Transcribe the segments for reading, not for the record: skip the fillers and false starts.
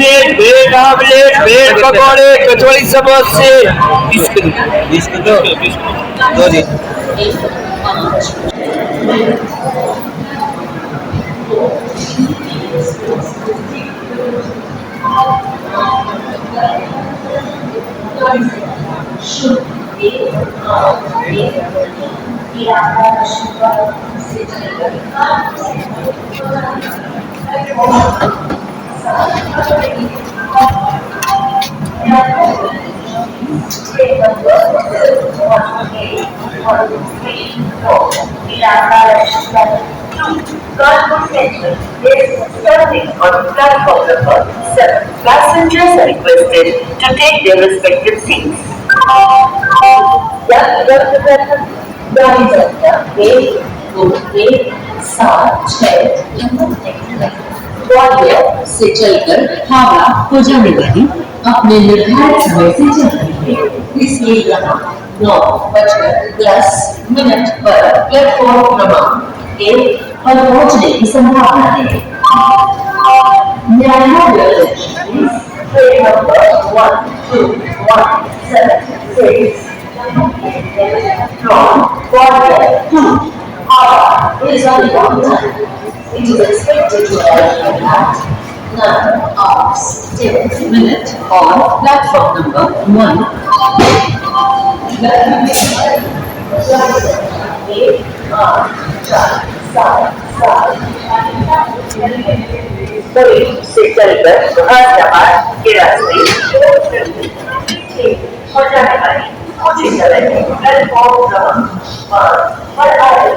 Omelette, bread omelette, bread पकौड़े, कचौड़ी समोसे। Biscuit दो जी। Passengers are requested to take their respective seats. गाड़ी संख्या 1, 2, 3, 7, 6 ग्वालियर से चलकर हावड़ा को जाने वाली अपने निर्धारित समय से चल रही है, इसलिए यहाँ 9:10 पर प्लेटफॉर्म क्रमांक 1 पर पहुँचने की संभावना है। May I have your attention, please? Train number 1217 from Gwalior to Howrah is on the wrong time. It is expected to arrive at 9:10 on platform number 1. से चलकर गाजियाबाद के रास्ते और जाने वाली कुछ समय प्लेटफॉर्म क्रमांक पर आ रही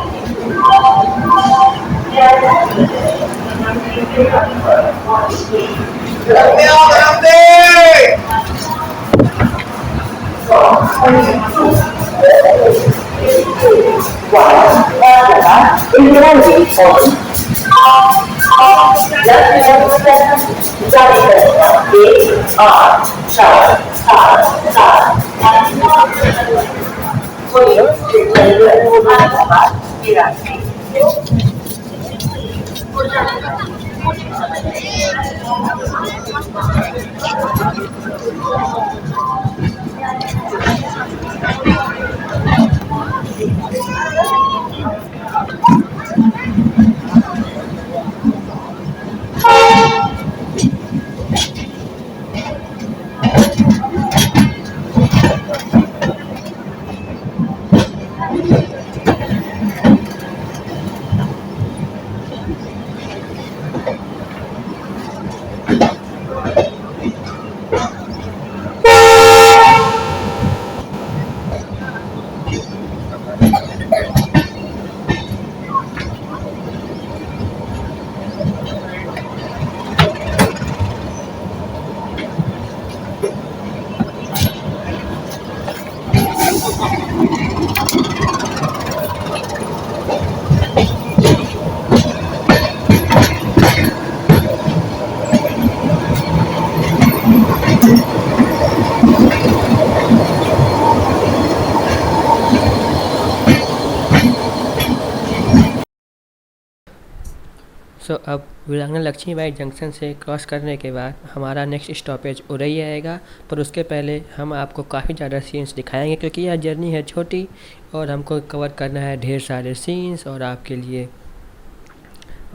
अब वीरांगना लक्ष्मीबाई जंक्शन से क्रॉस करने के बाद हमारा नेक्स्ट स्टॉपेज उरई आएगा, पर उसके पहले हम आपको काफ़ी ज़्यादा सीन्स दिखाएंगे क्योंकि यह जर्नी है छोटी और हमको कवर करना है ढेर सारे सीन्स और आपके लिए।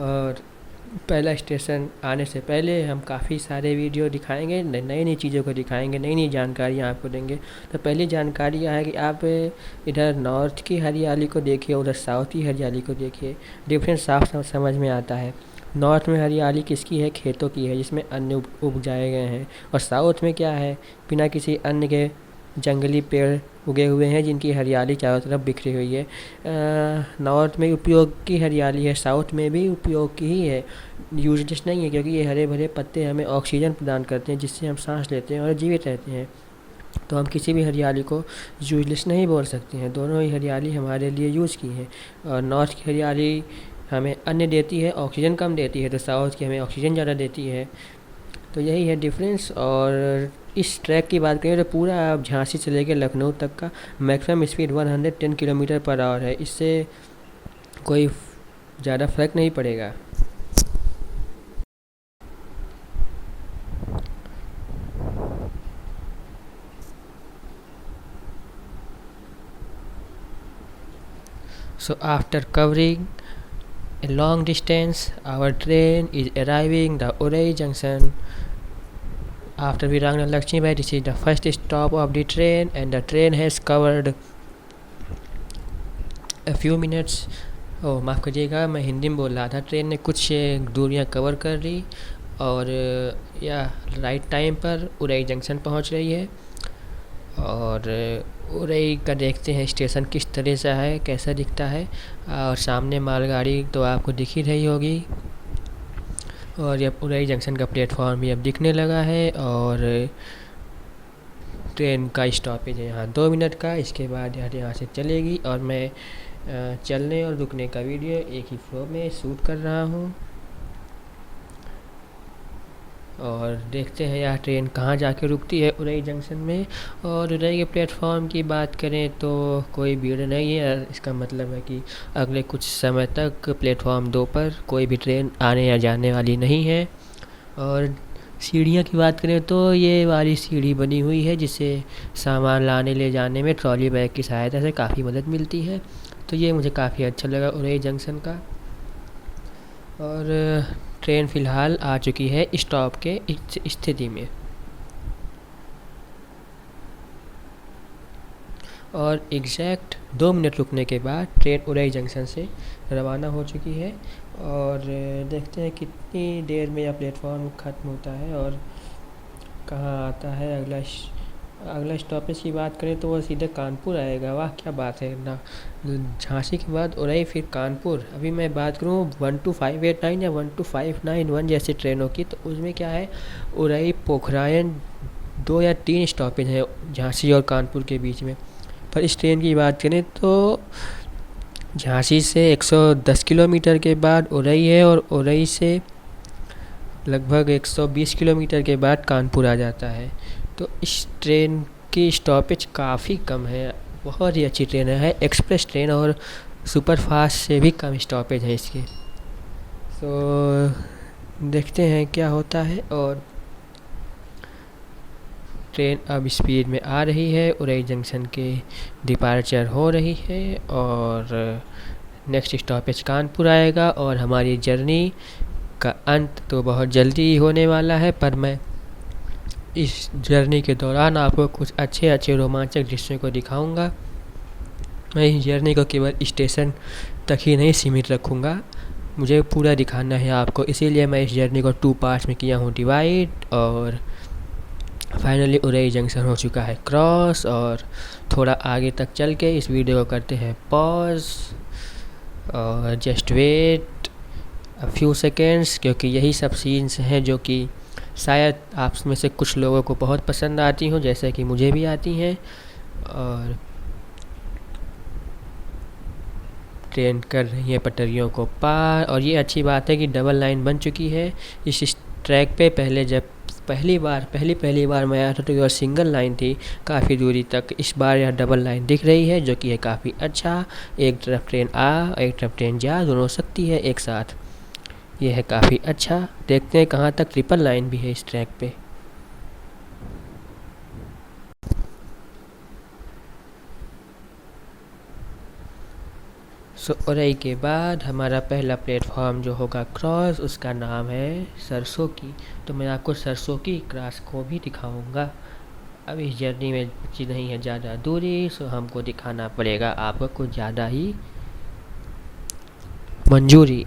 और पहला स्टेशन आने से पहले हम काफ़ी सारे वीडियो दिखाएंगे, नई नई चीज़ों को दिखाएंगे, नई नई जानकारियाँ आपको देंगे। तो पहली जानकारी यह है कि आप इधर नॉर्थ की हरियाली को देखिए, उधर साउथ की हरियाली को देखिए, डिफरेंस साफ समझ में आता है। नॉर्थ में हरियाली किसकी है? खेतों की है जिसमें अन्न उगाए गए हैं। और साउथ में क्या है? बिना किसी अन्न के जंगली पेड़ उगे हुए हैं जिनकी हरियाली चारों तरफ बिखरी हुई है। नॉर्थ में उपयोग की हरियाली है, साउथ में भी उपयोग की ही है, यूजलेस नहीं है, क्योंकि ये हरे भरे पत्ते हमें ऑक्सीजन प्रदान करते हैं जिससे हम सांस लेते हैं और जीवित रहते हैं। तो हम किसी भी हरियाली को यूजलेस नहीं बोल सकते हैं, दोनों ही हरियाली हमारे लिए यूज़ की है। और नॉर्थ की हरियाली हमें अन्न देती है, ऑक्सीजन कम देती है, तो साउथ की हमें ऑक्सीजन ज़्यादा देती है। तो यही है डिफरेंस। और इस ट्रैक की बात करें तो पूरा आप झांसी से लेकर लखनऊ तक का maximum speed 110 kilometre per our है, इससे कोई ज़्यादा फर्क नहीं पड़ेगा। So after covering a long distance, our train is arriving the Urai junction. After Virangna Lakshmi Bai, this is the first stop of the train, and the train has covered a few minutes. माफ़ करिएगा, मैं हिंदी में बोल रहा था। Train ने कुछ दूरियां कवर कर ली और या राइट टाइम पर उरई जंक्शन पहुंच रही है। और उरई का देखते हैं स्टेशन किस तरह से है, कैसा दिखता है। और सामने मालगाड़ी तो आपको दिख ही रही होगी। और ये उरई जंक्शन का प्लेटफॉर्म भी अब दिखने लगा है। और ट्रेन का स्टॉपेज है यहाँ 2 मिनट का। इसके बाद यहाँ से चलेगी और मैं चलने और रुकने का वीडियो एक ही फ्लो में शूट कर रहा हूँ। और देखते हैं यह ट्रेन कहाँ जाके रुकती है उरई जंक्शन में। और उरई के प्लेटफॉर्म की बात करें तो कोई भीड़ नहीं है। इसका मतलब है कि अगले कुछ समय तक प्लेटफॉर्म 2 पर कोई भी ट्रेन आने या जाने वाली नहीं है। और सीढ़ियाँ की बात करें तो ये वाली सीढ़ी बनी हुई है जिससे सामान लाने ले जाने में ट्रॉली बैग की सहायता से काफ़ी मदद मिलती है। तो ये मुझे काफ़ी अच्छा लगा उरई जंक्शन का। और ट्रेन फ़िलहाल आ चुकी है स्टॉप के इस स्थिति में। और एग्जैक्ट 2 मिनट रुकने के बाद ट्रेन उरई जंक्शन से रवाना हो चुकी है। और देखते हैं कितनी देर में यह प्लेटफॉर्म ख़त्म होता है और कहाँ आता है। अगला स्टॉपेज की बात करें तो वो सीधे कानपुर आएगा। वाह क्या बात है ना, झांसी के बाद उरई फिर कानपुर। अभी मैं बात करूँ 12589 या 12591 जैसी ट्रेनों की, तो उसमें क्या है, उरई पोखरायन 2 या 3 स्टॉपेज हैं झांसी और कानपुर के बीच में। पर इस ट्रेन की बात करें तो झांसी से 110 किलोमीटर के बाद उरई है और उरई से लगभग 120 किलोमीटर के बाद कानपुर आ जाता है। तो इस ट्रेन की स्टॉपेज काफ़ी कम है, बहुत ही अच्छी ट्रेन है। एक्सप्रेस ट्रेन और सुपर फास्ट से भी कम स्टॉपेज है इसकी। तो देखते हैं क्या होता है। और ट्रेन अब स्पीड में आ रही है, उरई जंक्शन के डिपार्चर हो रही है और नेक्स्ट स्टॉपेज कानपुर आएगा। और हमारी जर्नी का अंत तो बहुत जल्दी ही होने वाला है, पर मैं इस जर्नी के दौरान आपको कुछ अच्छे रोमांचक दृश्यों को दिखाऊंगा। मैं इस जर्नी को केवल स्टेशन तक ही नहीं सीमित रखूंगा, मुझे पूरा दिखाना है आपको। इसीलिए मैं इस जर्नी को 2 पार्ट्स में किया हूँ डिवाइड। और फाइनली उरई जंक्शन हो चुका है क्रॉस। और थोड़ा आगे तक चल के इस वीडियो को करते हैं पॉज और just wait a few seconds, क्योंकि यही सब सीन्स हैं जो कि शायद आप में से कुछ लोगों को बहुत पसंद आती हों, जैसे कि मुझे भी आती हैं। और ट्रेन कर रही है पटरियों को पार। और ये अच्छी बात है कि डबल लाइन बन चुकी है इस ट्रैक पे। पहले जब पहली बार मैं आया था तो यह सिंगल लाइन थी काफ़ी दूरी तक। इस बार यह डबल लाइन दिख रही है जो कि है काफ़ी अच्छा। एक तरफ ट्रेन आ, एक तरफ ट्रेन जा, दोनों हो सकती है एक साथ। यह है काफ़ी अच्छा। देखते हैं कहाँ तक ट्रिपल लाइन भी है इस ट्रैक पे। उरई के बाद हमारा पहला प्लेटफॉर्म जो होगा क्रॉस, उसका नाम है सरसों की। तो मैं आपको सरसों की क्रॉस को भी दिखाऊंगा। अब इस जर्नी में बची नहीं है ज़्यादा दूरी, सो हमको दिखाना पड़ेगा आपको कुछ ज़्यादा ही मंजूरी।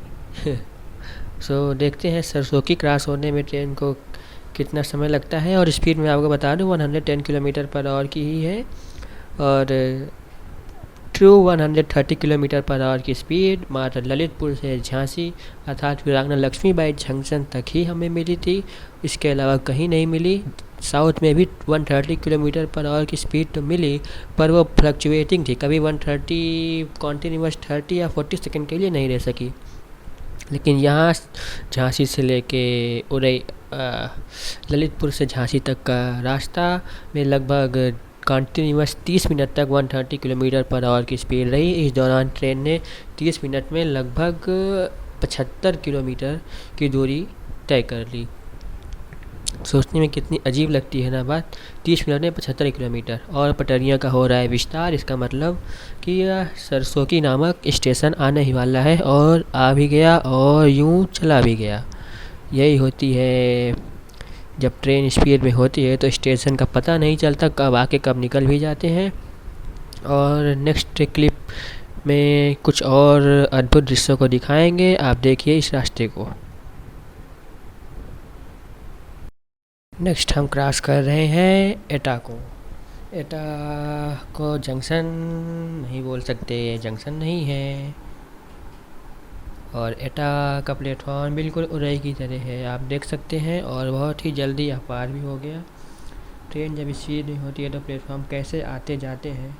सो देखते हैं सरसों की क्रॉस होने में ट्रेन को कितना समय लगता है। और स्पीड में आपको बता दूं 110 किलोमीटर पर आवर की ही है। और ट्रू 130 किलोमीटर पर आवर की स्पीड मात्र ललितपुर से झांसी अर्थात वीरांगना लक्ष्मीबाई जंक्शन तक ही हमें मिली थी, इसके अलावा कहीं नहीं मिली। साउथ में भी 130 किलोमीटर पर आवर की स्पीड तो मिली, पर वो फ्लक्चुएटिंग थी, कभी 130 कॉन्टीन्यूअस 30 या 40 सेकंड के लिए नहीं रह सकी। लेकिन यहाँ झांसी से लेके उरई ललितपुर से झांसी तक का रास्ता में लगभग कॉन्टीन्यूअस 30 मिनट तक 130 किलोमीटर पर आवर की स्पीड रही। इस दौरान ट्रेन ने 30 मिनट में लगभग 75 किलोमीटर की दूरी तय कर ली। सोचने में कितनी अजीब लगती है ना बात। 30 मिनट में 75 किलोमीटर और पटरियाँ का हो रहा है विस्तार। इसका मतलब कि यह सरसोकी नामक स्टेशन आने ही वाला है और आ भी गया और यूँ चला भी गया। यही होती है जब ट्रेन स्पीड में होती है तो स्टेशन का पता नहीं चलता, कब आके कब निकल भी जाते हैं। और नेक्स्ट क्लिप में कुछ और अद्भुत दृश्यों को दिखाएंगे, आप देखिए इस रास्ते को। नेक्स्ट हम क्रॉस कर रहे हैं एटा को। एटा को जंक्शन नहीं बोल सकते, ये जंक्शन नहीं है। और एटा का प्लेटफॉर्म बिल्कुल उरई की तरह है, आप देख सकते हैं। और बहुत ही जल्दी यह पार भी हो गया। ट्रेन जब स्पीड नहीं होती है तो प्लेटफॉर्म कैसे आते जाते हैं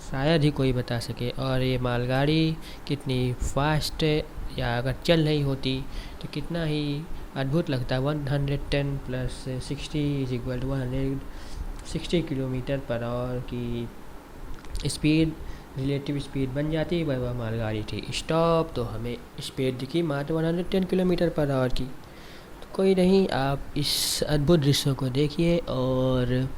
शायद ही कोई बता सके। और ये मालगाड़ी कितनी फास्ट या अगर चल रही होती तो कितना ही अद्भुत लगता। 110 plus 60 is equal to 160 kilometre per hour की स्पीड रिलेटिव स्पीड बन जाती। वह मालगाड़ी थी। स्टॉप तो हमें स्पीड दिखी मात्र 110 किलोमीटर पर आवर की। तो कोई नहीं, आप इस अद्भुत दृश्यों को देखिए। और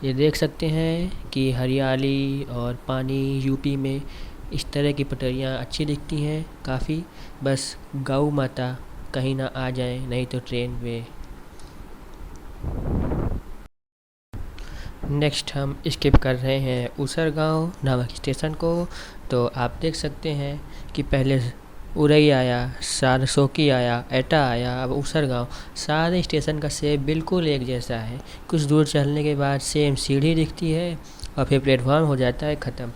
ये देख सकते हैं कि हरियाली और पानी यूपी में इस तरह की पटरियाँ अच्छी दिखती हैं काफ़ी। बस गौ माता कहीं ना आ जाए, नहीं तो ट्रेन में। नेक्स्ट हम स्किप कर रहे हैं ऊसरगांव नामक स्टेशन को। तो आप देख सकते हैं कि पहले उरई आया, सरसोकी आया, एटा आया, अब ऊसरगांव। सारे स्टेशन का शेप बिल्कुल एक जैसा है। कुछ दूर चलने के बाद सेम सीढ़ी दिखती है और फिर प्लेटफॉर्म हो जाता है ख़त्म।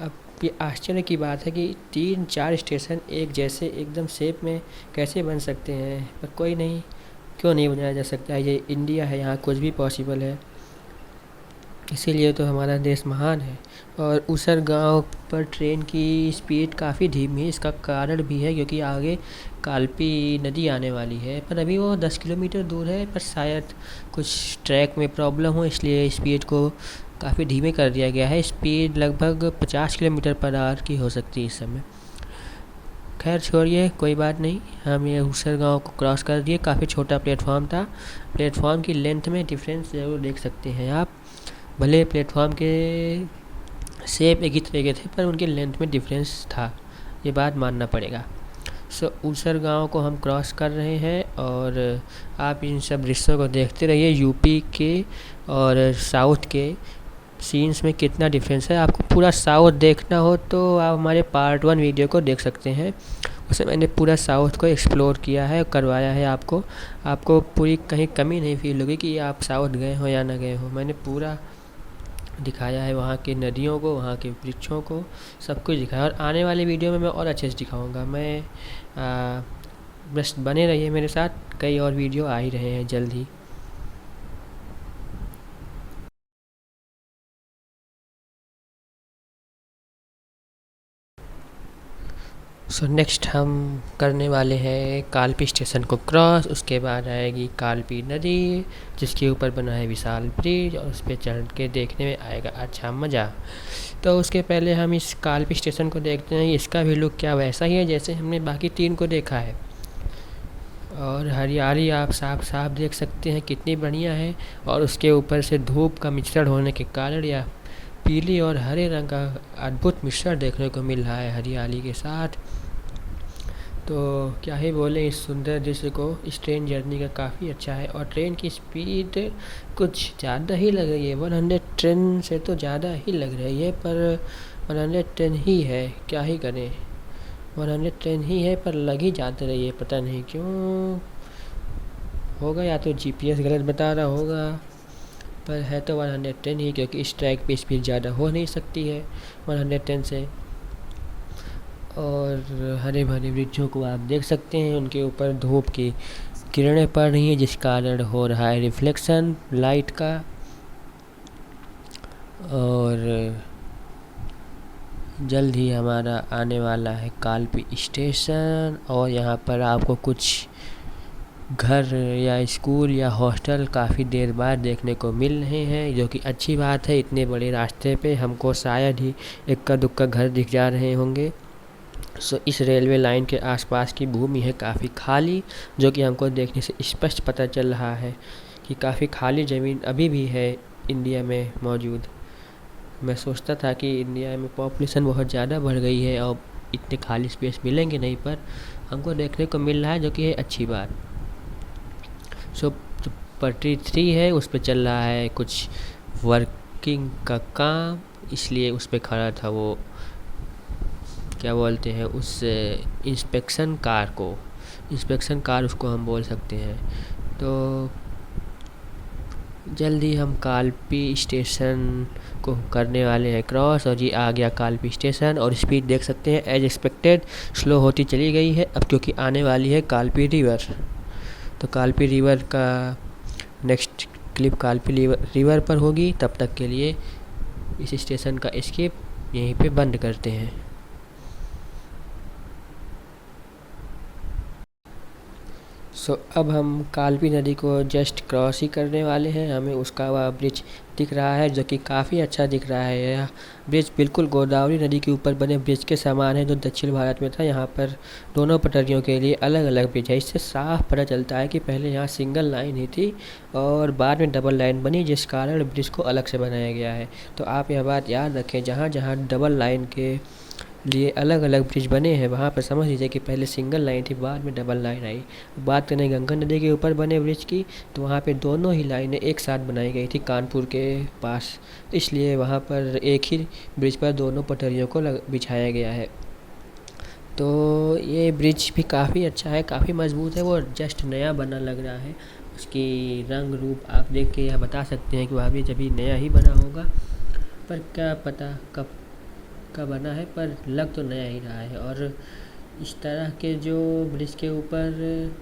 अब ये आश्चर्य की बात है कि 3-4 स्टेशन एक जैसे एकदम शेप में कैसे बन सकते हैं। पर कोई नहीं, क्यों नहीं बनाया जा सकता है। ये इंडिया है, यहाँ कुछ भी पॉसिबल है। इसीलिए तो हमारा देश महान है। और ऊसरगांव पर ट्रेन की स्पीड काफ़ी धीमी है। इसका कारण भी है क्योंकि आगे कालपी नदी आने वाली है, पर अभी वो 10 किलोमीटर दूर है। पर शायद कुछ ट्रैक में प्रॉब्लम हो, इसलिए स्पीड को काफ़ी धीमे कर दिया गया है। स्पीड लगभग 50 किलोमीटर पर आवर की हो सकती है इस समय। खैर छोड़िए, कोई बात नहीं। हम ये ऊसरगांव को क्रॉस कर दिए। काफ़ी छोटा प्लेटफॉर्म था। प्लेटफॉर्म की लेंथ में डिफरेंस ज़रूर देख सकते हैं आप। भले प्लेटफॉर्म के शेप एक ही तरह के थे पर उनके लेंथ में डिफरेंस था, ये बात मानना पड़ेगा। सो ऊसरगांव को हम क्रॉस कर रहे हैं और आप इन सब दृश्यों को देखते रहिए। यूपी के और साउथ के सीन्स में कितना डिफरेंस है। आपको पूरा साउथ देखना हो तो आप हमारे पार्ट 1 वीडियो को देख सकते हैं। उसमें मैंने पूरा साउथ को एक्सप्लोर किया है, करवाया है आपको पूरी कहीं कमी नहीं फील होगी कि आप साउथ गए हो या ना गए हो। मैंने पूरा दिखाया है, वहाँ की नदियों को, वहाँ के वृक्षों को, सब कुछ दिखाया। और आने वाले वीडियो में मैं और अच्छे से दिखाऊंगा। बस बने रहिए मेरे साथ, कई और वीडियो आ ही रहे हैं जल्द ही। सो नेक्स्ट हम करने वाले हैं कालपी स्टेशन को क्रॉस। उसके बाद आएगी कालपी नदी जिसके ऊपर बना है विशाल ब्रिज और उस पर चढ़ के देखने में आएगा अच्छा मज़ा। तो उसके पहले हम इस कालपी स्टेशन को देखते हैं। इसका भी लुक क्या वैसा ही है जैसे हमने बाकी 3 को देखा है। और हरियाली आप साफ साफ देख सकते हैं कितनी बढ़िया है। और उसके ऊपर से धूप का मिश्रण होने के कारण या पीली और हरे रंग का अद्भुत मिश्रण देखने को मिल रहा है हरियाली के साथ। तो क्या ही बोले इस सुंदर दृश्य को। इस ट्रेन जर्नी का काफ़ी अच्छा है और ट्रेन की स्पीड कुछ ज़्यादा ही लग रही है। 110 से तो ज़्यादा ही लग रही है, पर 110 ही है, क्या ही करें। 110 ही है पर लग ही जाते रही है, पता नहीं क्यों होगा। या तो GPS गलत बता रहा होगा, पर है तो 110 ही क्योंकि इस ट्रैक पे स्पीड ज़्यादा हो नहीं सकती है 110 से। और हरे भरे वृक्षों को आप देख सकते हैं, उनके ऊपर धूप की किरणें पड़ रही हैं जिस कारण हो रहा है रिफ्लेक्शन लाइट का। और जल्द ही हमारा आने वाला है कालपी स्टेशन। और यहाँ पर आपको कुछ घर या स्कूल या हॉस्टल काफ़ी देर बाद देखने को मिल रहे हैं, जो कि अच्छी बात है। इतने बड़े रास्ते पे हमको शायद ही इक्का दुक्का घर दिख जा रहे होंगे। इस रेलवे लाइन के आसपास की भूमि है काफ़ी खाली, जो कि हमको देखने से स्पष्ट पता चल रहा है कि काफ़ी खाली ज़मीन अभी भी है इंडिया में मौजूद। मैं सोचता था कि इंडिया में पॉपुलेशन बहुत ज़्यादा बढ़ गई है और इतने खाली स्पेस मिलेंगे नहीं, पर हमको देखने को मिल रहा है, जो कि है अच्छी बात। जो पटरी 3 है उस पे चल रहा है कुछ वर्किंग का काम, इसलिए उस पे खड़ा था वो क्या बोलते हैं उस इंस्पेक्शन कार उसको हम बोल सकते हैं। तो जल्दी हम कालपी स्टेशन को करने वाले हैं क्रॉस, और ये आ गया कालपी स्टेशन। और स्पीड देख सकते हैं एज एक्सपेक्टेड स्लो होती चली गई है अब, क्योंकि आने वाली है कालपी रिवर। तो कालपी रिवर का नेक्स्ट क्लिप कालपी रिवर पर होगी। तब तक के लिए इस स्टेशन का स्किप यहीं पे बंद करते हैं। अब हम कालपी नदी को जस्ट क्रॉस ही करने वाले हैं। हमें उसका वह ब्रिज दिख रहा है, जो कि काफ़ी अच्छा दिख रहा है। यह ब्रिज बिल्कुल गोदावरी नदी के ऊपर बने ब्रिज के समान है, जो दक्षिण भारत में था। यहाँ पर दोनों पटरियों के लिए अलग अलग ब्रिज है। इससे साफ पता चलता है कि पहले यहाँ सिंगल लाइन ही थी और बाद में डबल लाइन बनी, जिस कारण ब्रिज को अलग से बनाया गया है। तो आप यह बात याद रखें, जहाँ जहाँ डबल लाइन के लिए अलग अलग ब्रिज बने हैं वहाँ पर समझ लीजिए कि पहले सिंगल लाइन थी, बाद में डबल लाइन आई। बात करें गंगा नदी के ऊपर बने ब्रिज की, तो वहाँ पे दोनों ही लाइनें एक साथ बनाई गई थी कानपुर के पास, इसलिए वहाँ पर एक ही ब्रिज पर दोनों पटरियों को बिछाया गया है। तो ये ब्रिज भी काफ़ी अच्छा है, काफ़ी मजबूत है। वो जस्ट नया बना लग रहा है। उसकी रंग रूप आप देख के यह बता सकते हैं कि वह ब्रिज अभी नया ही बना होगा, पर क्या पता कब का बना है, पर लग तो नया ही रहा है। और इस तरह के जो ब्रिज के ऊपर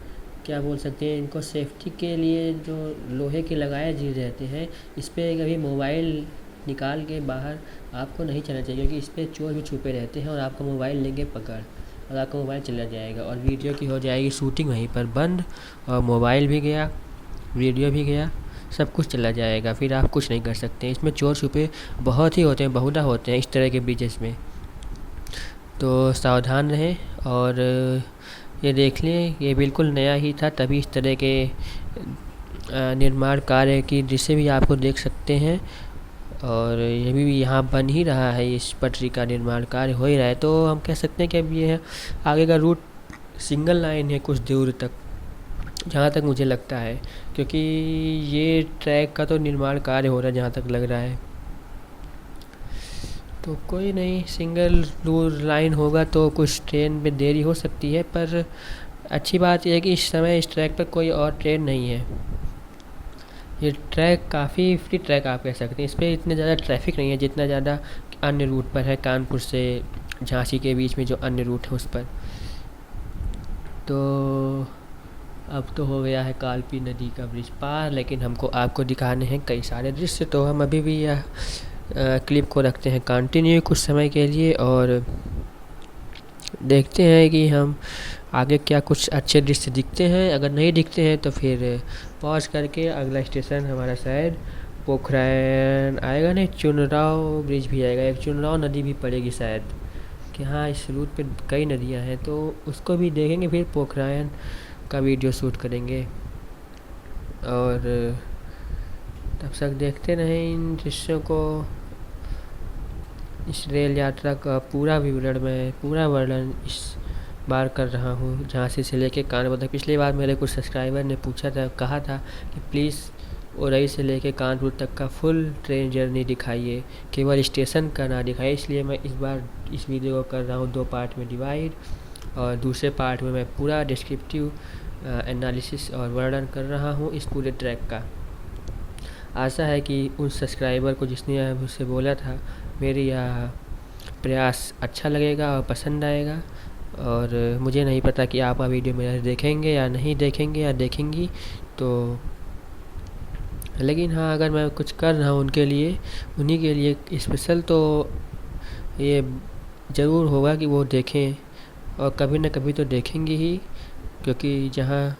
क्या बोल सकते हैं, इनको सेफ्टी के लिए जो लोहे के लगाए जी रहते हैं, इस पर कभी मोबाइल निकाल के बाहर आपको नहीं चलना चाहिए, क्योंकि इस पर चोर भी छुपे रहते हैं और आपका मोबाइल लेंगे पकड़ और आपका मोबाइल चला जाएगा और वीडियो की हो जाएगी शूटिंग वहीं पर बंद, और मोबाइल भी गया, वीडियो भी गया, सब कुछ चला जाएगा। फिर आप कुछ नहीं कर सकते। इसमें चोर छुपे बहुत ही होते हैं, बहुधा होते हैं इस तरह के ब्रिजेस में। तो सावधान रहें। और ये देख लें, ये बिल्कुल नया ही था, तभी इस तरह के निर्माण कार्य की दृश्य भी आपको देख सकते हैं। और ये भी यहाँ बन ही रहा है, इस पटरी का निर्माण कार्य हो ही रहा है। तो हम कह सकते हैं कि अब ये आगे का रूट सिंगल लाइन है कुछ दूर तक, जहाँ तक मुझे लगता है, क्योंकि ये ट्रैक का तो निर्माण कार्य हो रहा है जहाँ तक लग रहा है। तो कोई नहीं, सिंगल लाइन होगा तो कुछ ट्रेन में देरी हो सकती है, पर अच्छी बात यह है कि इस समय इस ट्रैक पर कोई और ट्रेन नहीं है। ये ट्रैक काफ़ी फ्री ट्रैक आप कह सकते हैं। इस पर इतने ज़्यादा ट्रैफिक नहीं है जितना ज़्यादा अन्य रूट पर है, कानपुर से झांसी के बीच में जो अन्य रूट है उस पर। तो अब तो हो गया है कालपी नदी का ब्रिज पार, लेकिन हमको आपको दिखाने हैं कई सारे दृश्य। तो हम अभी भी यह क्लिप को रखते हैं कंटिन्यू कुछ समय के लिए और देखते हैं कि हम आगे क्या कुछ अच्छे दृश्य दिखते हैं। अगर नहीं दिखते हैं तो फिर पॉज करके अगला स्टेशन हमारा शायद पोखरान आएगा, नहीं चुनराव ब्रिज भी आएगा, एक चुनराव नदी भी पड़ेगी शायद, कि हाँ इस रूट पे कई नदियाँ हैं, तो उसको भी देखेंगे। फिर पोखरान का वीडियो शूट करेंगे और तब तक देखते रहें इन दृश्यों को। इस रेल यात्रा का पूरा विवरण मैं पूरा वर्णन इस बार कर रहा हूँ, झांसी से लेके कानपुर तक। पिछली बार मेरे कुछ सब्सक्राइबर ने पूछा था, कहा था कि प्लीज़ उरई से लेके कानपुर तक का फुल ट्रेन जर्नी दिखाइए, केवल स्टेशन का ना दिखाइए। इसलिए मैं इस बार इस वीडियो को कर रहा हूँ 2 पार्ट में डिवाइड, और दूसरे पार्ट में मैं पूरा डिस्क्रिप्टिव एनालिसिस और वर्णन कर रहा हूँ इस पूरे ट्रैक का। आशा है कि उन सब्सक्राइबर को जिसने मुझसे बोला था, मेरी यह प्रयास अच्छा लगेगा और पसंद आएगा। और मुझे नहीं पता कि आप वीडियो मेरा देखेंगे या नहीं देखेंगे या देखेंगी, तो लेकिन हाँ, अगर मैं कुछ कर रहा हूँ उनके लिए, उन्हीं के लिए स्पेशल, तो ये ज़रूर होगा कि वो देखें, और कभी न कभी तो देखेंगे ही, क्योंकि जहाँ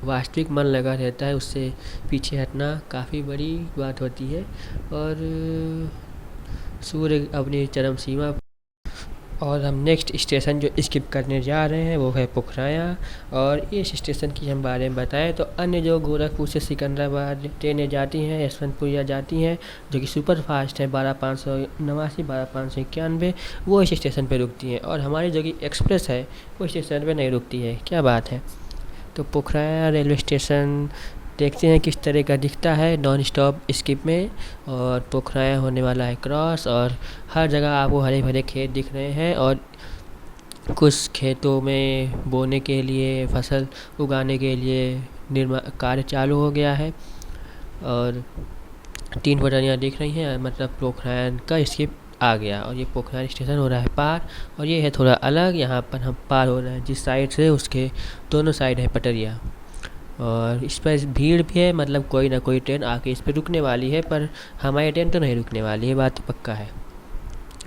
वास्तविक मन लगा रहता है उससे पीछे हटना काफ़ी बड़ी बात होती है। और सूर्य अपनी चरम सीमा और हम नेक्स्ट स्टेशन जो स्किप करने जा रहे हैं वो है पुखराया। और इस स्टेशन की हम बारे में बताएं तो अन्य जो गोरखपुर से सिकंदराबाद ट्रेनें जाती हैं, यशवंतपुर जाती हैं, जो कि सुपर फास्ट है 12,589, 12,591, वो इस स्टेशन पे रुकती हैं। और हमारी जो कि एक्सप्रेस है वो स्टेशन पे नहीं रुकती है। क्या बात है। तो पुखराया रेलवे स्टेशन देखते हैं किस तरह का दिखता है नॉन स्टॉप स्किप में। और पोखराया होने वाला है क्रॉस, और हर जगह आपको हरे भरे खेत दिख रहे हैं। और कुछ खेतों में बोने के लिए, फसल उगाने के लिए निर्माण कार्य चालू हो गया है। और 3 पटरियाँ दिख रही हैं, मतलब पोखराया का स्किप आ गया। और ये पोखराया स्टेशन हो रहा है पार, और ये है थोड़ा अलग, यहाँ पर हम पार हो रहे हैं जिस साइड से, उसके दोनों साइड है पटरियाँ। और इस पर भीड़ भी है, मतलब कोई ना कोई ट्रेन आके इस पर रुकने वाली है, पर हमारी ट्रेन तो नहीं रुकने वाली है, बात तो पक्का है।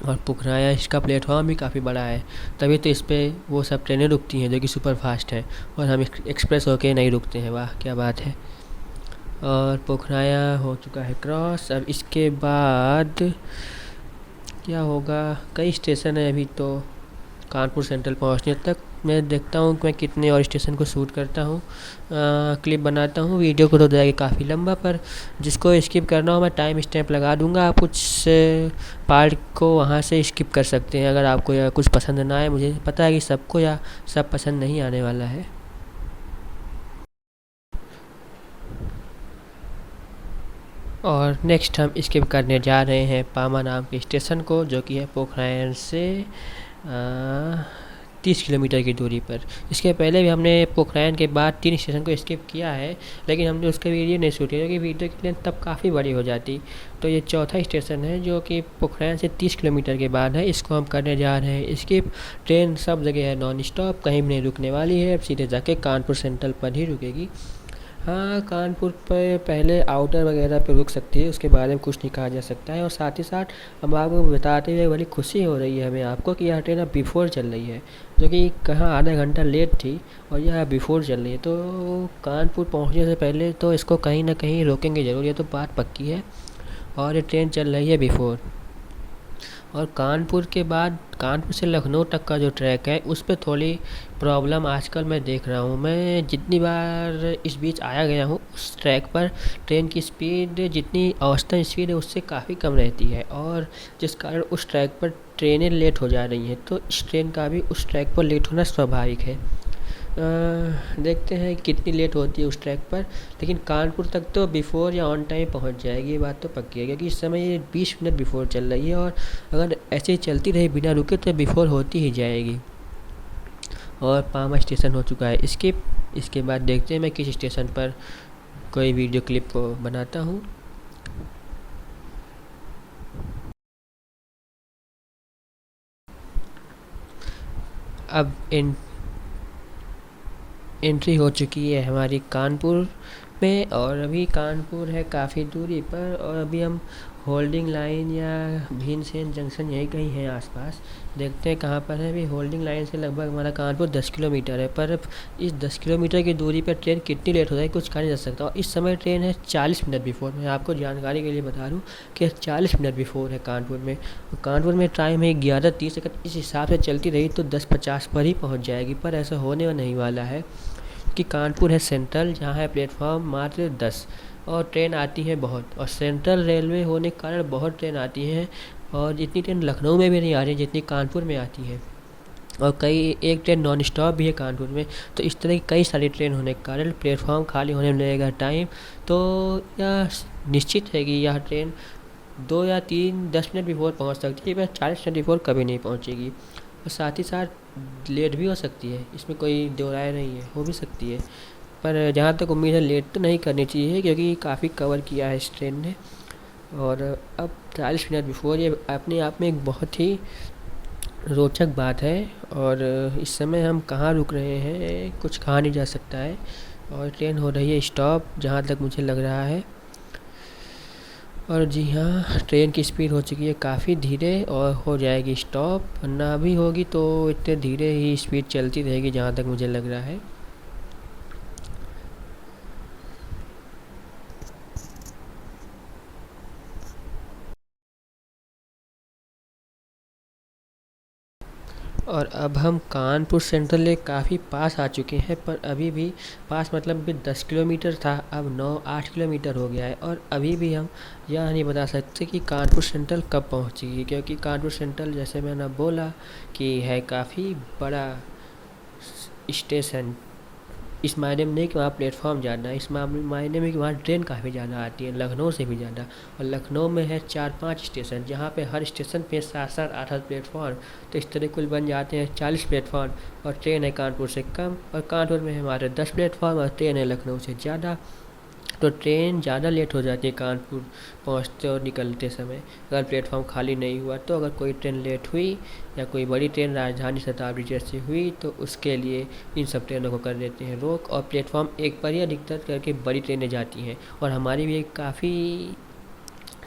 और पुखराया इसका प्लेटफॉर्म भी काफ़ी बड़ा है, तभी तो इस पर वो सब ट्रेनें रुकती हैं जो कि सुपर फास्ट हैं, और हम एक्सप्रेस होके नहीं रुकते हैं। वाह क्या बात है। और पुखराया हो चुका है क्रॉस। अब इसके बाद क्या होगा, कई स्टेशन है अभी तो कानपुर सेंट्रल पहुंचने तक। मैं देखता हूँ कि मैं कितने और स्टेशन को शूट करता हूँ, क्लिप बनाता हूँ। वीडियो को तो जाएगा काफ़ी लंबा, पर जिसको स्किप करना हो मैं टाइम स्टैम्प लगा दूँगा। आप कुछ पार्ट को वहाँ से स्किप कर सकते हैं अगर आपको या कुछ पसंद ना आए। मुझे पता है कि सबको या सब पसंद नहीं आने वाला है। और नेक्स्ट हम स्किप करने जा रहे हैं पामा नाम के स्टेशन को, जो कि है पोखराया से 30 किलोमीटर की दूरी पर। इसके पहले भी हमने पोखराया के बाद 3 स्टेशन को स्किप किया है, लेकिन हमने उसका वीडियो नहीं शूट किया क्योंकि वीडियो की लेंथ तब काफ़ी बड़ी हो जाती। तो ये चौथा स्टेशन है जो कि पोखराया से 30 किलोमीटर के बाद है, इसको हम करने जा रहे हैं स्किप। ट्रेन सब जगह है नॉन स्टॉप, कहीं भी नहीं रुकने वाली है, अब सीधे जाके कानपुर सेंट्रल पर ही रुकेगी। हाँ, कानपुर पे पहले आउटर वगैरह पे रुक सकती है, उसके बारे में कुछ नहीं कहा जा सकता है। और साथ ही साथ हम आपको बताते हुए बड़ी खुशी हो रही है हमें आपको कि यह ट्रेन अब बिफोर चल रही है, जो कि कहाँ आधा घंटा लेट थी और यह बिफोर चल रही है। तो कानपुर पहुँचने से पहले तो इसको कहीं ना कहीं रोकेंगे ज़रूर, ये तो बात पक्की है। और ये ट्रेन चल रही है बिफोर। और कानपुर के बाद कानपुर से लखनऊ तक का जो ट्रैक है उस पर थोड़ी प्रॉब्लम आजकल मैं देख रहा हूँ। मैं जितनी बार इस बीच आया गया हूँ उस ट्रैक पर ट्रेन की स्पीड जितनी औसतन स्पीड है उससे काफ़ी कम रहती है, और जिस कारण उस ट्रैक पर ट्रेनें लेट हो जा रही हैं। तो इस ट्रेन का भी उस ट्रैक पर लेट होना स्वाभाविक है। देखते हैं कितनी लेट होती है उस ट्रैक पर, लेकिन कानपुर तक तो बिफोर या ऑन टाइम पहुंच जाएगी, ये बात तो पक्की है। क्योंकि इस समय ये 20 मिनट बिफोर चल रही है, और अगर ऐसे ही चलती रही बिना रुके तो बिफोर होती ही जाएगी। और पामा स्टेशन हो चुका है स्किप। इसके बाद देखते हैं मैं किस स्टेशन पर कोई वीडियो क्लिप को बनाता हूँ। अब एंट्री हो चुकी है हमारी कानपुर में, और अभी कानपुर है काफ़ी दूरी पर, और अभी हम होल्डिंग लाइन या भीमसेन जंक्शन यही कहीं है आसपास। देखते हैं कहाँ पर है। अभी होल्डिंग लाइन से लगभग हमारा कानपुर 10 किलोमीटर है, पर अब इस 10 किलोमीटर की दूरी पर ट्रेन कितनी लेट हो जाए कुछ कहा नहीं जा सकता। और इस समय ट्रेन है 40 मिनट बिफोर। मैं आपको जानकारी के लिए बता दूँ कि 40 मिनट बिफोर है कानपुर में। कानपुर में टाइम है 11:30। अगर इस हिसाब से चलती रही तो 10:50 पर ही पहुँच जाएगी, पर ऐसा होने नहीं वाला है कि कानपुर है सेंट्रल, जहाँ है प्लेटफॉर्म मात्र 10, और ट्रेन आती है बहुत। और सेंट्रल रेलवे होने के कारण बहुत ट्रेन आती हैं, और जितनी ट्रेन लखनऊ में भी नहीं आ रही जितनी कानपुर में आती है। और कई एक ट्रेन नॉन स्टॉप भी है कानपुर में। तो इस तरह की कई सारी ट्रेन होने के कारण प्लेटफॉर्म खाली होने में लगेगा टाइम। तो यह निश्चित है कि यह ट्रेन 2 या 3 10 मिनट बिफोर पहुँच सकती है, पर 40 मिनट बिफोर कभी नहीं पहुँचेगी। और साथ ही साथ लेट भी हो सकती है, इसमें कोई दो राय नहीं है, हो भी सकती है। पर जहाँ तक उम्मीद है लेट तो नहीं करनी चाहिए, क्योंकि काफ़ी कवर किया है इस ट्रेन ने। और अब 40 मिनट बिफोर ये अपने आप में एक बहुत ही रोचक बात है। और इस समय हम कहाँ रुक रहे हैं कुछ कहा नहीं जा सकता है। और ट्रेन हो रही है स्टॉप जहाँ तक मुझे लग रहा है। और जी हाँ, ट्रेन की स्पीड हो चुकी है काफ़ी धीरे, और हो जाएगी स्टॉप, वरना भी होगी तो इतने धीरे ही स्पीड चलती रहेगी जहाँ तक मुझे लग रहा है। और अब हम कानपुर सेंट्रल के काफ़ी पास आ चुके हैं, पर अभी भी पास मतलब भी 10 किलोमीटर था, अब 9-8 किलोमीटर हो गया है। और अभी भी हम यह नहीं बता सकते कि कानपुर सेंट्रल कब पहुंचेगी, क्योंकि कानपुर सेंट्रल जैसे मैंने बोला कि है काफ़ी बड़ा स्टेशन। इस मायने में नहीं कि वहाँ प्लेटफॉर्म ज़्यादा है, इस मायने में कि वहाँ ट्रेन काफ़ी ज़्यादा आती है, लखनऊ से भी ज़्यादा। और लखनऊ में है 4-5 स्टेशन, जहाँ पे हर स्टेशन पे 7-7 8-8 प्लेटफॉर्म, तो इस तरह कुल बन जाते हैं 40 प्लेटफॉर्म। और ट्रेन है कानपुर से कम, और कानपुर में हमारे 10 प्लेटफॉर्म, और ट्रेन है लखनऊ से ज़्यादा। तो ट्रेन ज़्यादा लेट हो जाती है कानपुर पहुंचते और निकलते समय, अगर प्लेटफॉर्म खाली नहीं हुआ तो। अगर कोई ट्रेन लेट हुई या कोई बड़ी ट्रेन राजधानी शताब्दी जैसी हुई तो उसके लिए इन सब ट्रेनों को कर देते हैं रोक, और प्लेटफॉर्म एक पर ही अधिकतर करके बड़ी ट्रेनें जाती हैं। और हमारी भी एक काफ़ी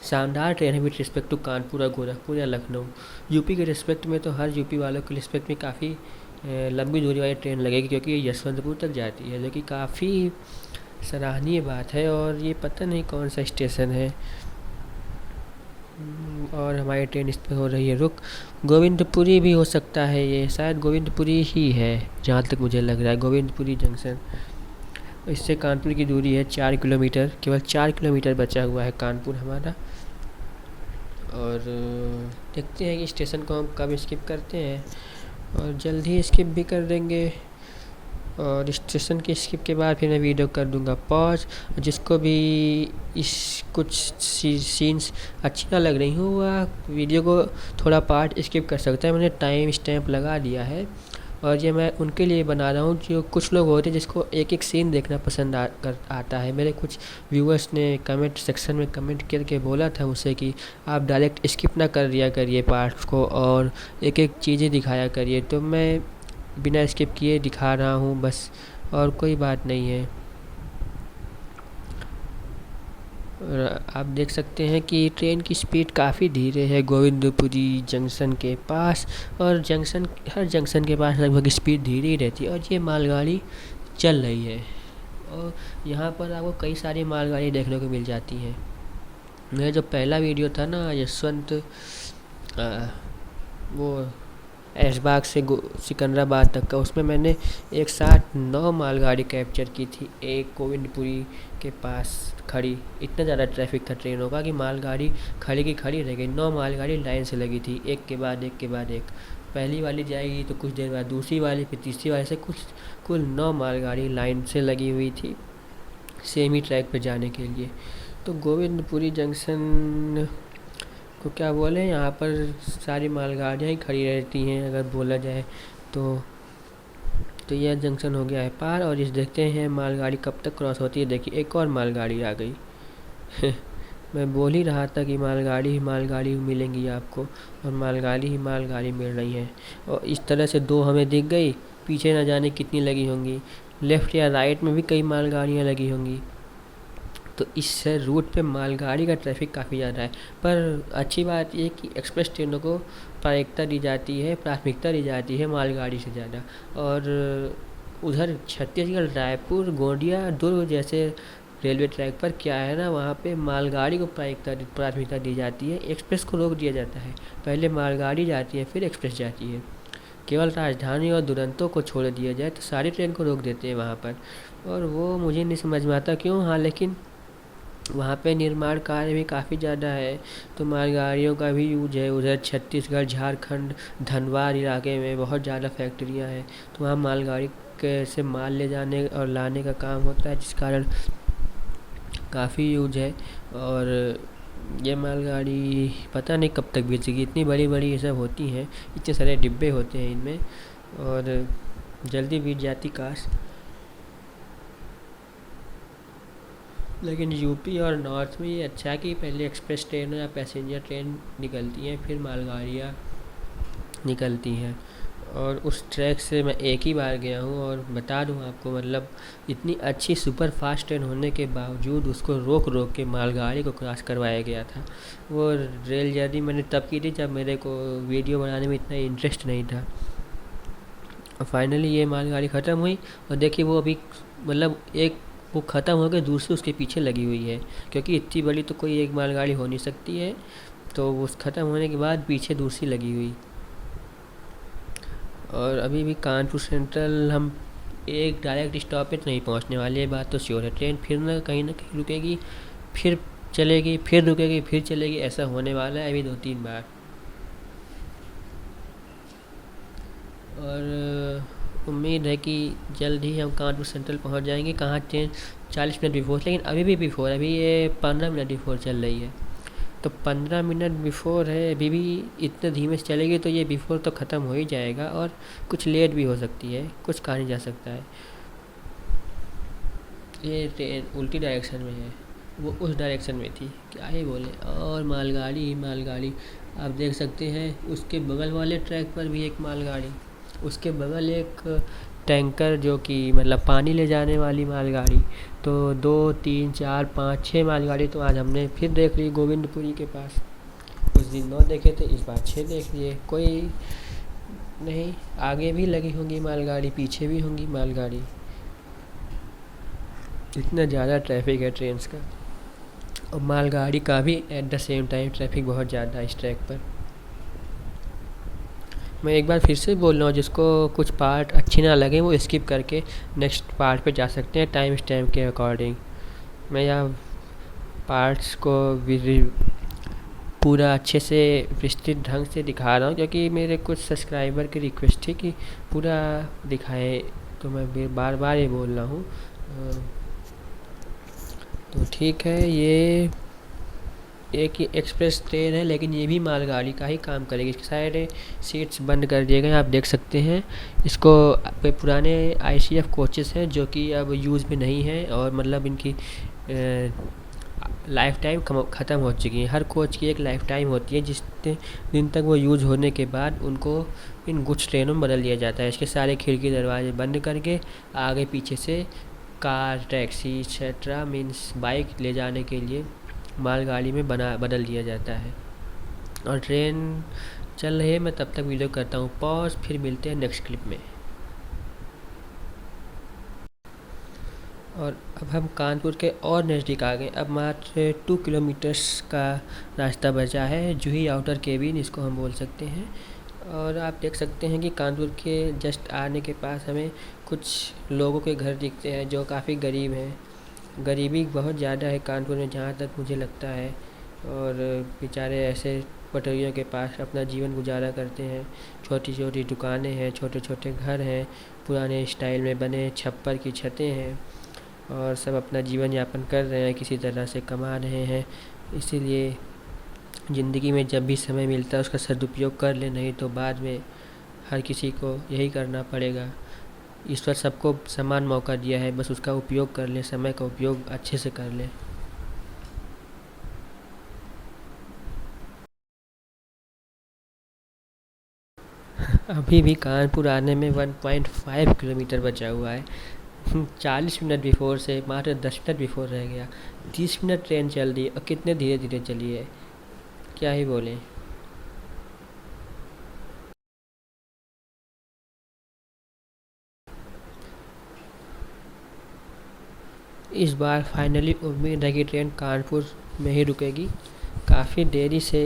शानदार ट्रेन है विथ रिस्पेक्ट टू कानपुर और गोरखपुर या लखनऊ। यूपी के रिस्पेक्ट में तो हर यूपी वालों के रिस्पेक्ट में काफ़ी लंबी दूरी वाली ट्रेन लगेगी, क्योंकि ये यशवंतपुर तक जाती है, जो कि काफ़ी सराहनीय बात है। और ये पता नहीं कौन सा स्टेशन है, और हमारी ट्रेन इस पर हो रही है रुक। गोविंदपुरी भी हो सकता है, ये शायद गोविंदपुरी ही है जहाँ तक मुझे लग रहा है, गोविंदपुरी जंक्शन। इससे कानपुर की दूरी है 4 किलोमीटर, केवल 4 किलोमीटर बचा हुआ है कानपुर हमारा। और देखते हैं कि स्टेशन को हम कब स्किप करते हैं, और जल्द ही स्किप भी कर देंगे। और स्टेशन के स्किप के बाद फिर मैं वीडियो कर दूंगा पॉज। जिसको भी इस कुछ सीन्स अच्छी ना लग रही हो वह वीडियो को थोड़ा पार्ट स्किप कर सकता है, मैंने टाइम स्टैम्प लगा दिया है। और ये मैं उनके लिए बना रहा हूँ जो कुछ लोग होते हैं जिसको एक एक सीन देखना पसंद आता है। मेरे कुछ व्यूअर्स ने कमेंट सेक्शन में कमेंट करके बोला था मुझसे कि आप डायरेक्ट स्किप ना कर दिया करिए पार्ट्स को और एक एक चीज़ें दिखाया करिए, तो मैं बिना स्किप किए दिखा रहा हूँ बस, और कोई बात नहीं है। और आप देख सकते हैं कि ट्रेन की स्पीड काफ़ी धीरे है गोविंदपुरी जंक्शन के पास, और हर जंक्शन के पास लगभग स्पीड धीरे ही रहती है। और ये मालगाड़ी चल रही है, और यहाँ पर आपको कई सारी मालगाड़ी देखने को मिल जाती हैं। मेरा जो पहला वीडियो था ना यशवंत वो ऐशबाग से सिकंदराबाद तक का, उसमें मैंने एक साथ 9 मालगाड़ी कैप्चर की थी एक गोविंदपुरी के पास खड़ी। इतना ज़्यादा ट्रैफिक था ट्रेनों का कि मालगाड़ी खड़ी की खड़ी रह गई। 9 मालगाड़ी लाइन से लगी थी, एक के बाद एक के बाद एक। पहली वाली जाएगी तो कुछ देर बाद दूसरी वाली, फिर तीसरी वाली, से कुल 9 मालगाड़ी लाइन से लगी हुई थी सेम ही ट्रैक पर जाने के लिए। तो गोविंदपुरी जंक्शन को क्या बोले, यहाँ पर सारी मालगाड़ियाँ ही खड़ी रहती हैं अगर बोला जाए तो यह जंक्शन हो गया है पार। और इस देखते हैं मालगाड़ी कब तक क्रॉस होती है। देखिए एक और मालगाड़ी आ गई मैं बोल ही रहा था कि मालगाड़ी ही मालगाड़ी मिलेंगी आपको, और मालगाड़ी ही मालगाड़ी मिल रही हैं। और इस तरह से 2 हमें दिख गई, पीछे ना जाने कितनी लगी होंगी, लेफ़्ट या राइट में भी कई मालगाड़ियाँ लगी होंगी। तो इस रूट पे मालगाड़ी का ट्रैफिक काफ़ी ज़्यादा है। पर अच्छी बात ये कि एक्सप्रेस ट्रेनों को प्राथमिकता दी जाती है मालगाड़ी से ज़्यादा। और उधर छत्तीसगढ़ रायपुर गोंदिया दुर्ग जैसे रेलवे ट्रैक पर क्या है ना, वहाँ पे मालगाड़ी को प्राथमिकता दी जाती है, एक्सप्रेस को रोक दिया जाता है। पहले मालगाड़ी जाती है फिर एक्सप्रेस जाती है। केवल राजधानी और दुरंतो को छोड़ दिया जाए तो सारी ट्रेन को रोक देते हैं वहाँ पर, और वो मुझे नहीं समझ में आता क्यों। हाँ, लेकिन वहाँ पे निर्माण कार्य भी काफ़ी ज़्यादा है, तो मालगाड़ियों का भी यूज है। उधर छत्तीसगढ़ झारखंड धनबाद इलाके में बहुत ज़्यादा फैक्ट्रियाँ हैं, तो वहाँ मालगाड़ी से माल ले जाने और लाने का काम होता है, जिस कारण काफ़ी यूज है। और ये मालगाड़ी पता नहीं कब तक बेचेगी, इतनी बड़ी बड़ी ये सब होती हैं, इतने सारे डिब्बे होते हैं इनमें, और जल्दी बीत जाती काश। लेकिन यूपी और नॉर्थ में ये अच्छा है कि पहले एक्सप्रेस ट्रेन या पैसेंजर ट्रेन निकलती हैं, फिर मालगाड़ियाँ निकलती हैं। और उस ट्रैक से मैं एक ही बार गया हूँ, और बता दूँ आपको, मतलब इतनी अच्छी सुपर फास्ट ट्रेन होने के बावजूद उसको रोक के मालगाड़ी को क्रॉस करवाया गया था। वो रेल जर्नी मैंने तब की थी जब मेरे को वीडियो बनाने में इतना इंटरेस्ट नहीं था। और फाइनली ये मालगाड़ी ख़त्म हुई, और देखिए वो अभी मतलब वो ख़त्म हो गई, दूसरी उसके पीछे लगी हुई है, क्योंकि इतनी बड़ी तो कोई एक मालगाड़ी हो नहीं सकती है। तो वो ख़त्म होने के बाद पीछे दूसरी लगी हुई। और अभी भी कानपुर सेंट्रल हम एक डायरेक्ट स्टॉपेज नहीं पहुंचने वाले, ये बात तो श्योर है। ट्रेन फिर ना कहीं रुकेगी, फिर चलेगी, फिर रुकेगी, फिर चलेगी, ऐसा होने वाला है अभी 2-3 बार। और उम्मीद है कि जल्द ही हम कानपुर सेंट्रल पहुंच जाएंगे। कहाँ ट्रेन 40 मिनट बिफोर, लेकिन अभी भी बिफोर, अभी ये 15 मिनट बिफोर चल रही है। तो 15 मिनट बिफोर है, अभी भी इतने धीमे से चलेगी तो ये बिफोर तो ख़त्म हो ही जाएगा और कुछ लेट भी हो सकती है, कुछ कहा नहीं जा सकता है। ये ट्रेन उल्टी डायरेक्शन में है, वो उस डायरेक्शन में थी, क्या ही बोले। और मालगाड़ी ही मालगाड़ी, आप देख सकते हैं उसके बगल वाले ट्रैक पर भी एक मालगाड़ी, उसके बगल एक टैंकर जो कि मतलब पानी ले जाने वाली मालगाड़ी। तो 2, 3, 4, 5, 6 मालगाड़ी तो आज हमने फिर देख ली गोविंदपुरी के पास। उस दिन 9 देखे थे, इस बार 6 देख लिए। कोई नहीं, आगे भी लगी होंगी मालगाड़ी, पीछे भी होंगी मालगाड़ी। इतना ज़्यादा ट्रैफिक है ट्रेन्स का, और मालगाड़ी का भी at the same time traffic बहुत ज़्यादा है इस ट्रैक पर। मैं एक बार फिर से बोल रहा हूँ, जिसको कुछ पार्ट अच्छी ना लगे वो स्किप करके नेक्स्ट पार्ट पे जा सकते हैं टाइम स्टैम्प के अकॉर्डिंग। मैं यहाँ पार्ट्स को पूरा अच्छे से विस्तृत ढंग से दिखा रहा हूँ, क्योंकि मेरे कुछ सब्सक्राइबर की रिक्वेस्ट थी कि पूरा दिखाए, तो मैं बार बार ये बोल रहा हूँ। तो ठीक है, ये एक ही एक्सप्रेस ट्रेन है, लेकिन ये भी मालगाड़ी का ही काम करेगी। इसके सारे सीट्स बंद कर दिए गए, आप देख सकते हैं। इसको पुराने ICF कोचेस हैं जो कि अब यूज़ में नहीं है, और मतलब इनकी लाइफ टाइम ख़त्म हो चुकी है। हर कोच की एक लाइफ टाइम होती है, जितने दिन तक वो यूज़ होने के बाद उनको इन गुड्स ट्रेनों में बदल दिया जाता है। इसके सारे खिड़की दरवाजे बंद करके आगे पीछे से car, taxi etcetera means bike ले जाने के लिए मालगाड़ी में बदल दिया जाता है। और ट्रेन चल रही है, मैं तब तक वीडियो करता हूँ पॉज, फिर मिलते हैं नेक्स्ट क्लिप में। और अब हम कानपुर के और नज़दीक आ गए। अब मात्र 2 किलोमीटर्स का रास्ता बचा है, जूही आउटर केबिन इसको हम बोल सकते हैं। और आप देख सकते हैं कि कानपुर के जस्ट आने के पास हमें कुछ लोगों के घर दिखते हैं जो काफ़ी गरीब हैं। गरीबी बहुत ज़्यादा है कानपुर में, जहाँ तक मुझे लगता है। और बेचारे ऐसे पटरियों के पास अपना जीवन गुजारा करते हैं। छोटी छोटी दुकानें हैं, छोटे छोटे घर हैं, पुराने स्टाइल में बने छप्पर की छतें हैं, और सब अपना जीवन यापन कर रहे हैं, किसी तरह से कमा रहे हैं। इसीलिए ज़िंदगी में जब भी समय मिलता है उसका सदुपयोग कर ले, नहीं तो बाद में हर किसी को यही करना पड़ेगा। ईश्वर सबको समान मौका दिया है, बस उसका उपयोग कर ले, समय का उपयोग अच्छे से कर ले। अभी भी कानपुर आने में 1.5 किलोमीटर बचा हुआ है। 40 मिनट बिफोर से मात्र 10 मिनट बिफोर रह गया। 30 मिनट ट्रेन चल रही है, और कितने धीरे धीरे चली है, क्या ही बोलें। इस बार फाइनली उम्मीद है कि ट्रेन कानपुर में ही रुकेगी। काफ़ी देरी से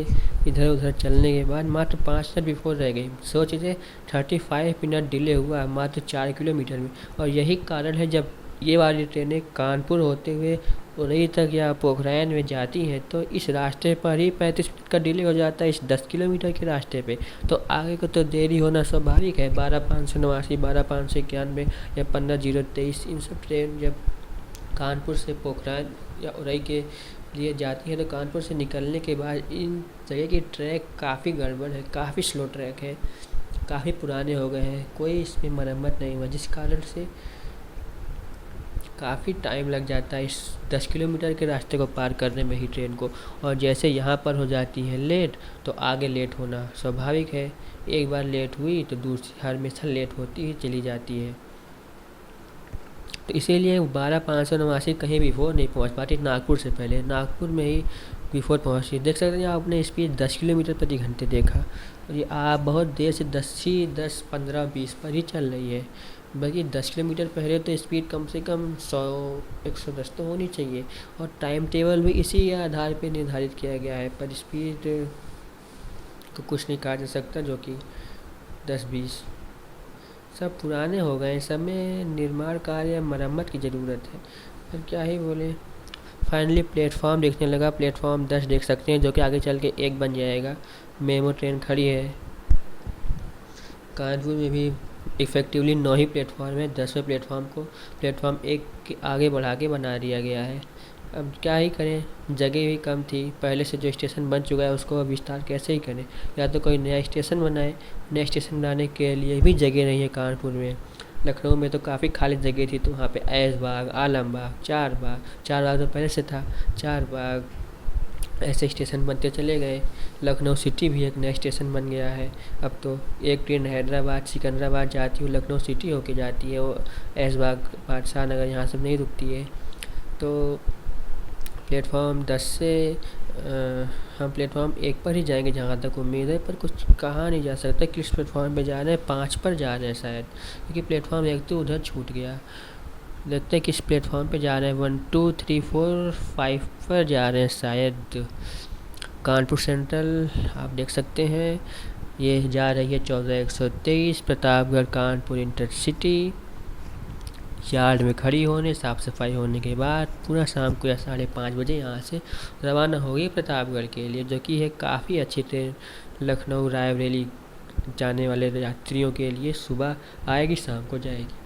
इधर उधर चलने के बाद मात्र 5 मिनट बिफोर रह गई। सोच लीजिए 35 मिनट डिले हुआ मात्र 4 किलोमीटर में। और यही कारण है, जब ये वाली ट्रेनें कानपुर होते हुए उरई तक या पोखरान में जाती हैं तो इस रास्ते पर ही 35 मिनट का डिले हो जाता है, इस 10 किलोमीटर के रास्ते पे। तो आगे को तो देरी होना स्वाभाविक है। 12,589, 12,591 या 15,023, इन सब ट्रेन जब कानपुर से पोखरान या उरई के लिए जाती है तो कानपुर से निकलने के बाद इन जगह की ट्रैक काफ़ी गड़बड़ है, काफ़ी स्लो ट्रैक है, काफ़ी पुराने हो गए हैं, कोई इसमें मरम्मत नहीं हुआ, जिस कारण से काफ़ी टाइम लग जाता है इस 10 किलोमीटर के रास्ते को पार करने में ही ट्रेन को। और जैसे यहाँ पर हो जाती है लेट, तो आगे लेट होना स्वाभाविक है। एक बार लेट हुई तो दूसरी हमेशा लेट होती ही चली जाती है। तो इसीलिए 12,589 कहीं बिफोर नहीं पहुंच पाती, नागपुर से पहले नागपुर में ही बिफोर पहुंची। देख सकते हैं आपने स्पीड 10 किलोमीटर प्रति घंटे देखा, और ये बहुत देर से 10, 15, 20 पर ही चल रही है। बल्कि 10 किलोमीटर पहले तो स्पीड कम से कम 100-110 तो होनी चाहिए, और टाइम टेबल भी इसी आधार पर निर्धारित किया गया है। पर स्पीड तो कुछ नहीं कहा जा सकता, जो कि 10-20 सब पुराने हो गए हैं, सब में निर्माण कार्य या मरम्मत की ज़रूरत है। अब क्या ही बोले। फाइनली प्लेटफॉर्म देखने लगा, प्लेटफॉर्म 10 देख सकते हैं, जो कि आगे चल के 1 बन जाएगा। मेमो ट्रेन खड़ी है। कानपुर में भी इफ़ेक्टिवली 9 ही प्लेटफॉर्म है। 10वें प्लेटफॉर्म को प्लेटफॉर्म 1 के आगे बढ़ा के बना दिया गया है। अब क्या ही करें, जगह भी कम थी। पहले से जो स्टेशन बन चुका है उसको अब विस्तार कैसे ही करें, या तो कोई नया स्टेशन बनाए। नया स्टेशन बनाने के लिए भी जगह नहीं है कानपुर में। लखनऊ में तो काफ़ी खाली जगह थी, तो वहाँ पे ऐशबाग, आलमबाग, चारबाग तो पहले से था। चारबाग ऐसे स्टेशन बनते चले गए। लखनऊ सिटी भी एक नया स्टेशन बन गया है। अब तो एक ट्रेन हैदराबाद सिकंदराबाद जाती है, लखनऊ सिटी होके जाती है। वो ऐशबाग, बादशाह नगर यहाँ सब नहीं रुकती है। तो प्लेटफॉर्म 10 से हम प्लेटफॉर्म 1 पर ही जाएंगे जहाँ तक उम्मीद है, पर कुछ कहा नहीं जा सकता किस प्लेटफॉर्म पे जा रहे हैं। 5 पर जा रहे हैं शायद, क्योंकि प्लेटफॉर्म 1 तो उधर छूट गया। देखते हैं किस प्लेटफॉर्म पे जा रहे हैं। 1 2 3 4 5 पर जा रहे हैं शायद। कानपुर सेंट्रल आप देख सकते हैं, ये जा रही है 14 123 प्रतापगढ़ कानपुर इंटरसिटी। यार्ड में खड़ी होने, साफ़ सफाई होने के बाद पूरा शाम को या 5:30 बजे यहाँ से रवाना होगी प्रतापगढ़ के लिए, जो कि है काफ़ी अच्छी ट्रेन। लखनऊ रायबरेली जाने वाले यात्रियों के लिए सुबह आएगी, शाम को जाएगी।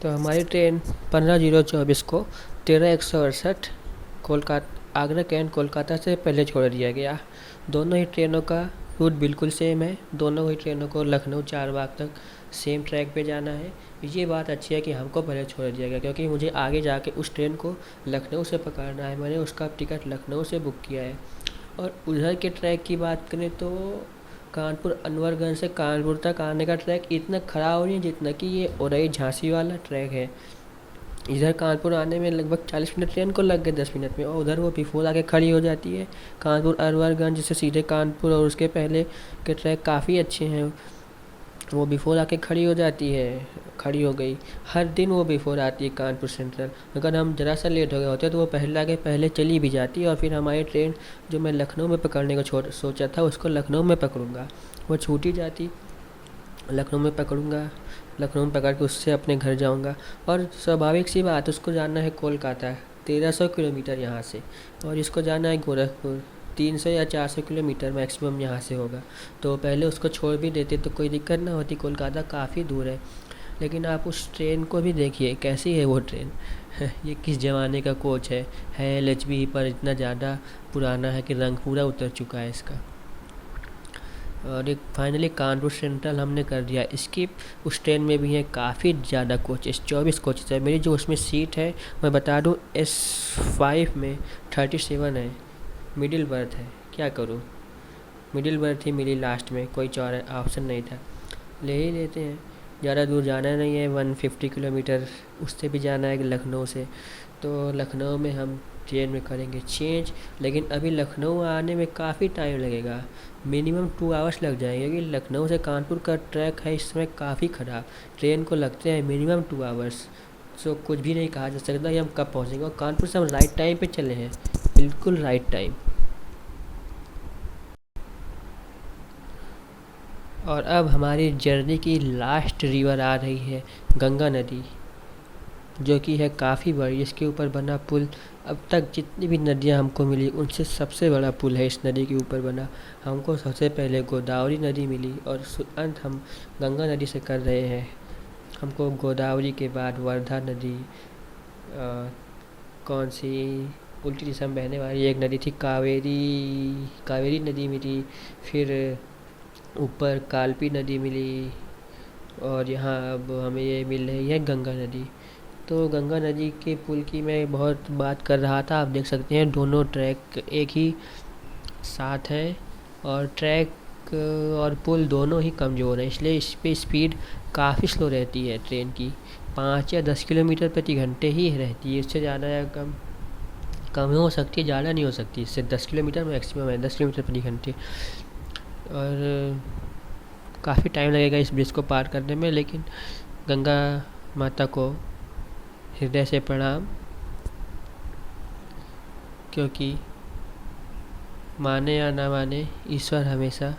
तो हमारी ट्रेन 15:024 को 13:168 कोलकाता आगरा कैंट कोलकाता से पहले छोड़ दिया गया। दोनों ही ट्रेनों का रूट बिल्कुल सेम है। दोनों ही ट्रेनों को लखनऊ चारबाग तक सेम ट्रैक पे जाना है। ये बात अच्छी है कि हमको पहले छोड़ दिया गया, क्योंकि मुझे आगे जाके उस ट्रेन को लखनऊ से पकड़ना है। मैंने उसका टिकट लखनऊ से बुक किया है। और उधर के ट्रैक की बात करें तो कानपुर अनवरगंज से कानपुर तक आने का ट्रैक इतना ख़राब नहीं है जितना कि ये औरई झांसी वाला ट्रैक है। इधर कानपुर आने में लगभग 40 मिनट ट्रेन को लग गए 10 मिनट में, और उधर वो बिफोर आके खड़ी हो जाती है। कानपुर अनवरगंज से सीधे कानपुर और उसके पहले के ट्रैक काफ़ी अच्छे हैं। वो बिफोर आके खड़ी हो जाती है, खड़ी हो गई। हर दिन वो बिफोर आती है कानपुर सेंट्रल। अगर हम ज़रा सा लेट हो गए होते तो वो पहले आके पहले चली भी जाती है, और फिर हमारी ट्रेन जो मैं लखनऊ में पकड़ने को सोचा था उसको लखनऊ में पकड़ूँगा, वो छूट ही जाती। लखनऊ में पकड़ूँगा, लखनऊ में पकड़ के उससे अपने घर जाऊँगा। और स्वाभाविक सी बात, उसको जाना है कोलकाता 1300 किलोमीटर यहाँ से, और इसको जाना है गोरखपुर 300 या 400 किलोमीटर मैक्सिमम यहाँ से होगा। तो पहले उसको छोड़ भी देते तो कोई दिक्कत ना होती, कोलकाता काफ़ी दूर है। लेकिन आप उस ट्रेन को भी देखिए कैसी है वो ट्रेन। ये किस ज़माने का कोच है LHB, पर इतना ज़्यादा पुराना है कि रंग पूरा उतर चुका है इसका। और एक फाइनली कानपुर सेंट्रल हमने कर दिया स्किप। उस ट्रेन में भी है काफ़ी ज़्यादा कोचेस, 24 कोचेस है। मेरी जो उसमें सीट है मैं बता दूं S5 में 37 है। मिडिल बर्थ है, क्या करूं, मिडिल बर्थ ही मिली लास्ट में, कोई चौरा ऑप्शन नहीं था, ले ही लेते हैं। ज़्यादा दूर जाना नहीं है, 150 किलोमीटर उससे भी जाना है लखनऊ से। तो लखनऊ में हम ट्रेन में करेंगे चेंज। लेकिन अभी लखनऊ आने में काफ़ी टाइम लगेगा, मिनिमम 2 आवर्स लग जाएंगे, क्योंकि लखनऊ से कानपुर का ट्रैक है इस समय काफ़ी ख़राब। ट्रेन को लगते हैं मिनिमम 2 आवर्स। सो कुछ भी नहीं कहा जा सकता कि हम कब पहुँचेंगे। और कानपुर से हम राइट टाइम पे चले हैं, बिल्कुल राइट टाइम। और अब हमारी जर्नी की लास्ट रिवर आ रही है, गंगा नदी। जो कि है काफ़ी बड़ी। इसके ऊपर बना पुल अब तक जितनी भी नदियाँ हमको मिली उनसे सबसे बड़ा पुल है इस नदी के ऊपर बना। हमको सबसे पहले गोदावरी नदी मिली और अंत हम गंगा नदी से कर रहे हैं। हमको गोदावरी के बाद वर्धा नदी, कौन सी उल्टी दिशा में बहने वाली एक नदी थी, कावेरी नदी मिली। फिर ऊपर कालपी नदी मिली और यहाँ अब हमें ये मिल रही है गंगा नदी। तो गंगा नदी के पुल की मैं बहुत बात कर रहा था। आप देख सकते हैं दोनों ट्रैक एक ही साथ हैं और ट्रैक और पुल दोनों ही कमज़ोर हैं, इसलिए इस पे स्पीड काफ़ी स्लो रहती है ट्रेन की। 5 या 10 किलोमीटर प्रति घंटे ही रहती है, इससे ज़्यादा या कम हो सकती है, ज़्यादा नहीं हो सकती। इससे 10 किलोमीटर मैक्सिमम है, 10 किलोमीटर प्रति घंटे। और काफ़ी टाइम लगेगा इस ब्रिज को पार करने में, लेकिन गंगा माता को हृदय से प्रणाम, क्योंकि माने या ना माने ईश्वर हमेशा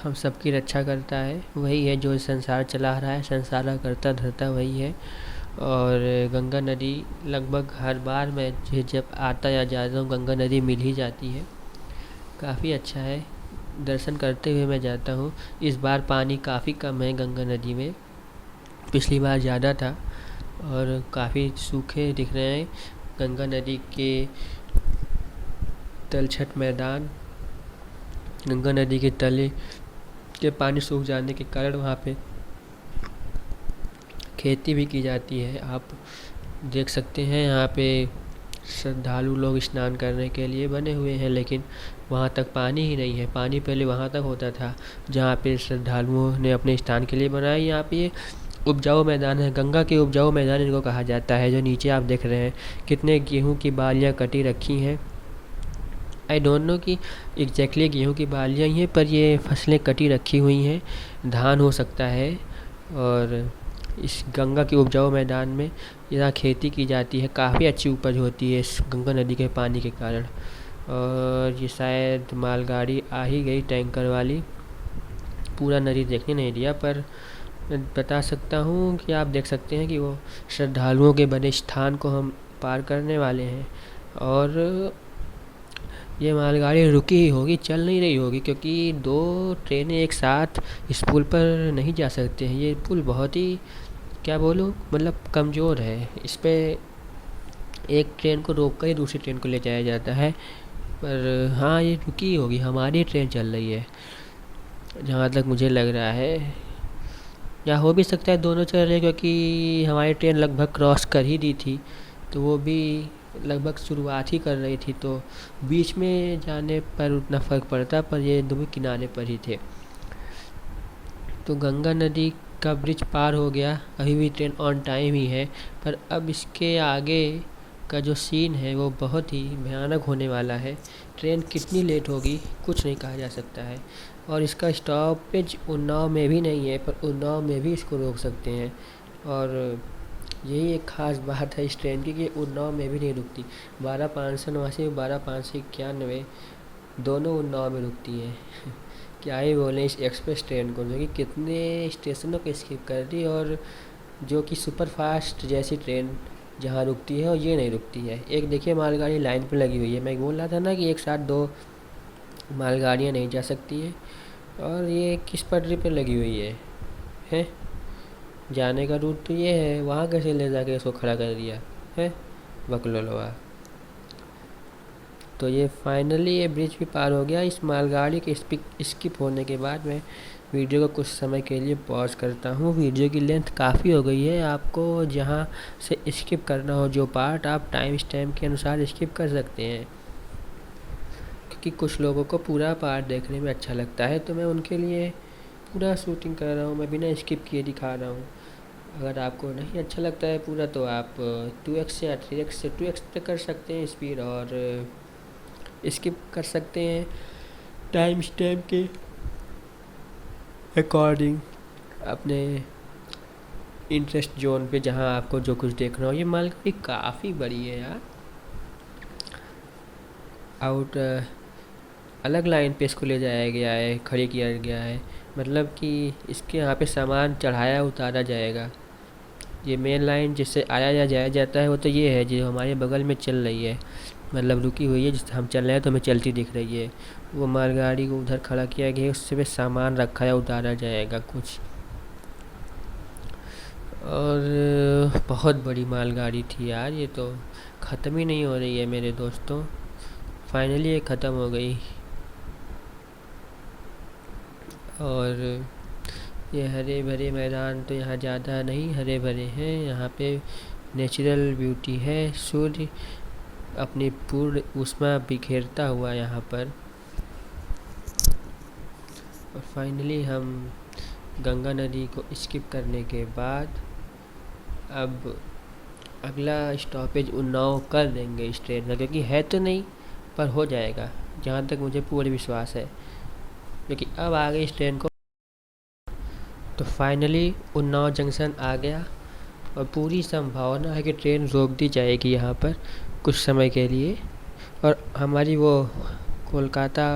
हम सबकी रक्षा करता है। वही है जो संसार चला रहा है, संसार का करता धरता वही है। और गंगा नदी लगभग हर बार मैं जब आता या जाता हूँ गंगा नदी मिल ही जाती है। काफ़ी अच्छा है, दर्शन करते हुए मैं जाता हूँ। इस बार पानी काफ़ी कम है गंगा नदी में, पिछली बार ज़्यादा था और काफ़ी सूखे दिख रहे हैं गंगा नदी के तलछट मैदान। गंगा नदी के तले के पानी सूख जाने के कारण वहाँ पे खेती भी की जाती है। आप देख सकते हैं यहाँ पे श्रद्धालु लोग स्नान करने के लिए बने हुए हैं, लेकिन वहाँ तक पानी ही नहीं है। पानी पहले वहाँ तक होता था जहाँ पे श्रद्धालुओं ने अपने स्नान के लिए बनाया। यहाँ पे उपजाऊ मैदान है, गंगा के उपजाऊ मैदान इनको कहा जाता है। जो नीचे आप देख रहे हैं कितने गेहूँ की बालियाँ कटी रखी हैं। आई डोंट नो कि एग्जैक्टली गेहूँ की बालियाँ ही हैं, पर ये फसलें कटी रखी हुई हैं, धान हो सकता है। और इस गंगा के उपजाऊ मैदान में यहाँ खेती की जाती है, काफ़ी अच्छी उपज होती है इस गंगा नदी के पानी के कारण। और ये शायद मालगाड़ी आ ही गई टैंकर वाली, पूरा नदी देखने नहीं दिया, पर बता सकता हूँ कि आप देख सकते हैं कि वो श्रद्धालुओं के बने स्थान को हम पार करने वाले हैं। और ये मालगाड़ी रुकी ही होगी, चल नहीं रही होगी, क्योंकि 2 ट्रेनें एक साथ इस पुल पर नहीं जा सकते हैं। ये पुल बहुत ही क्या बोलूँ मतलब कमज़ोर है। इस पे एक ट्रेन को रोक कर ही दूसरी ट्रेन को ले जाया जाता है। पर हाँ, ये रुकी ही होगी, हमारी ट्रेन चल रही है जहाँ तक मुझे लग रहा है। या हो भी सकता है दोनों चल रहे, क्योंकि हमारी ट्रेन लगभग क्रॉस कर ही दी थी, तो वो भी लगभग शुरुआत ही कर रही थी, तो बीच में जाने पर उतना फ़र्क पड़ता, पर ये दोनों किनारे पर ही थे। तो गंगा नदी का ब्रिज पार हो गया, अभी भी ट्रेन ऑन टाइम ही है। पर अब इसके आगे का जो सीन है वो बहुत ही भयानक होने वाला है। ट्रेन कितनी लेट होगी कुछ नहीं कहा जा सकता है। और इसका स्टॉपेज उन्नाव में भी नहीं है, पर उन्नाव में भी इसको रोक सकते हैं। और यही एक ख़ास बात है इस ट्रेन की कि उन्नाव में भी नहीं रुकती। 12,589 12,591 दोनों उन्नाव में रुकती हैं। क्या ही बोलें इस एक्सप्रेस ट्रेन को, जो कि कितने स्टेशनों को स्किप कर दी, और जो कि सुपर फास्ट जैसी ट्रेन जहाँ रुकती है और ये नहीं रुकती है। एक देखिए मालगाड़ी लाइन पर लगी हुई है, मैं बोल रहा था ना कि एक साथ 2 मालगाड़ियाँ नहीं जा सकती हैं। और ये किस पटरी पर लगी हुई है? जाने का रूट तो ये है, वहाँ कैसे ले जाके इसको खड़ा कर दिया है बकलोलवा। तो ये फाइनली ये ब्रिज भी पार हो गया। इस मालगाड़ी के स्किप होने के बाद मैं वीडियो को कुछ समय के लिए पॉज करता हूँ। वीडियो की लेंथ काफ़ी हो गई है, आपको जहाँ से स्किप करना हो जो पार्ट आप टाइम स्टैम्प के अनुसार स्किप कर सकते हैं, क्योंकि कुछ लोगों को पूरा पार्ट देखने में अच्छा लगता है, तो मैं उनके लिए पूरा शूटिंग कर रहा हूँ, मैं बिना स्किप किए दिखा रहा हूँ। अगर आपको नहीं अच्छा लगता है पूरा, तो आप 2x या 3x से 2x पे कर सकते हैं स्पीड, और स्किप कर सकते हैं टाइम स्टैम्प के अकॉर्डिंग अपने इंटरेस्ट जोन पे, जहाँ आपको जो कुछ देखना हो। ये मालगाड़ी काफ़ी बड़ी है यार, अलग लाइन पे इसको ले जाया गया है, खड़ी किया गया है, मतलब कि इसके यहाँ पे सामान चढ़ाया उतारा जाएगा। ये मेन लाइन जिससे आया या जाया जाता है वो तो ये है जो हमारे बगल में चल रही है, मतलब रुकी हुई है, जिससे हम चल रहे हैं तो हमें चलती दिख रही है। वो मालगाड़ी को उधर खड़ा किया गया है, उससे पे सामान रखा है, उतारा जाएगा कुछ। और बहुत बड़ी मालगाड़ी थी यार, ये तो ख़त्म ही नहीं हो रही है मेरे दोस्तों। फाइनली ये ख़त्म हो गई। और ये हरे भरे मैदान तो यहाँ ज़्यादा नहीं हरे भरे हैं, यहाँ पे नेचुरल ब्यूटी है। सूर्य अपनी पूर्ण ऊष्मा बिखेरता हुआ यहाँ पर। और फाइनली हम गंगा नदी को स्किप करने के बाद अब अगला स्टॉपेज उन्नाव कर देंगे इस ट्रेन का, क्योंकि है तो नहीं पर हो जाएगा, जहाँ तक मुझे पूरा विश्वास है, क्योंकि अब आ गई इस ट्रेन को। तो फाइनली उन्नाव जंक्शन आ गया और पूरी संभावना है कि ट्रेन रोक दी जाएगी यहाँ पर कुछ समय के लिए। और हमारी वो कोलकाता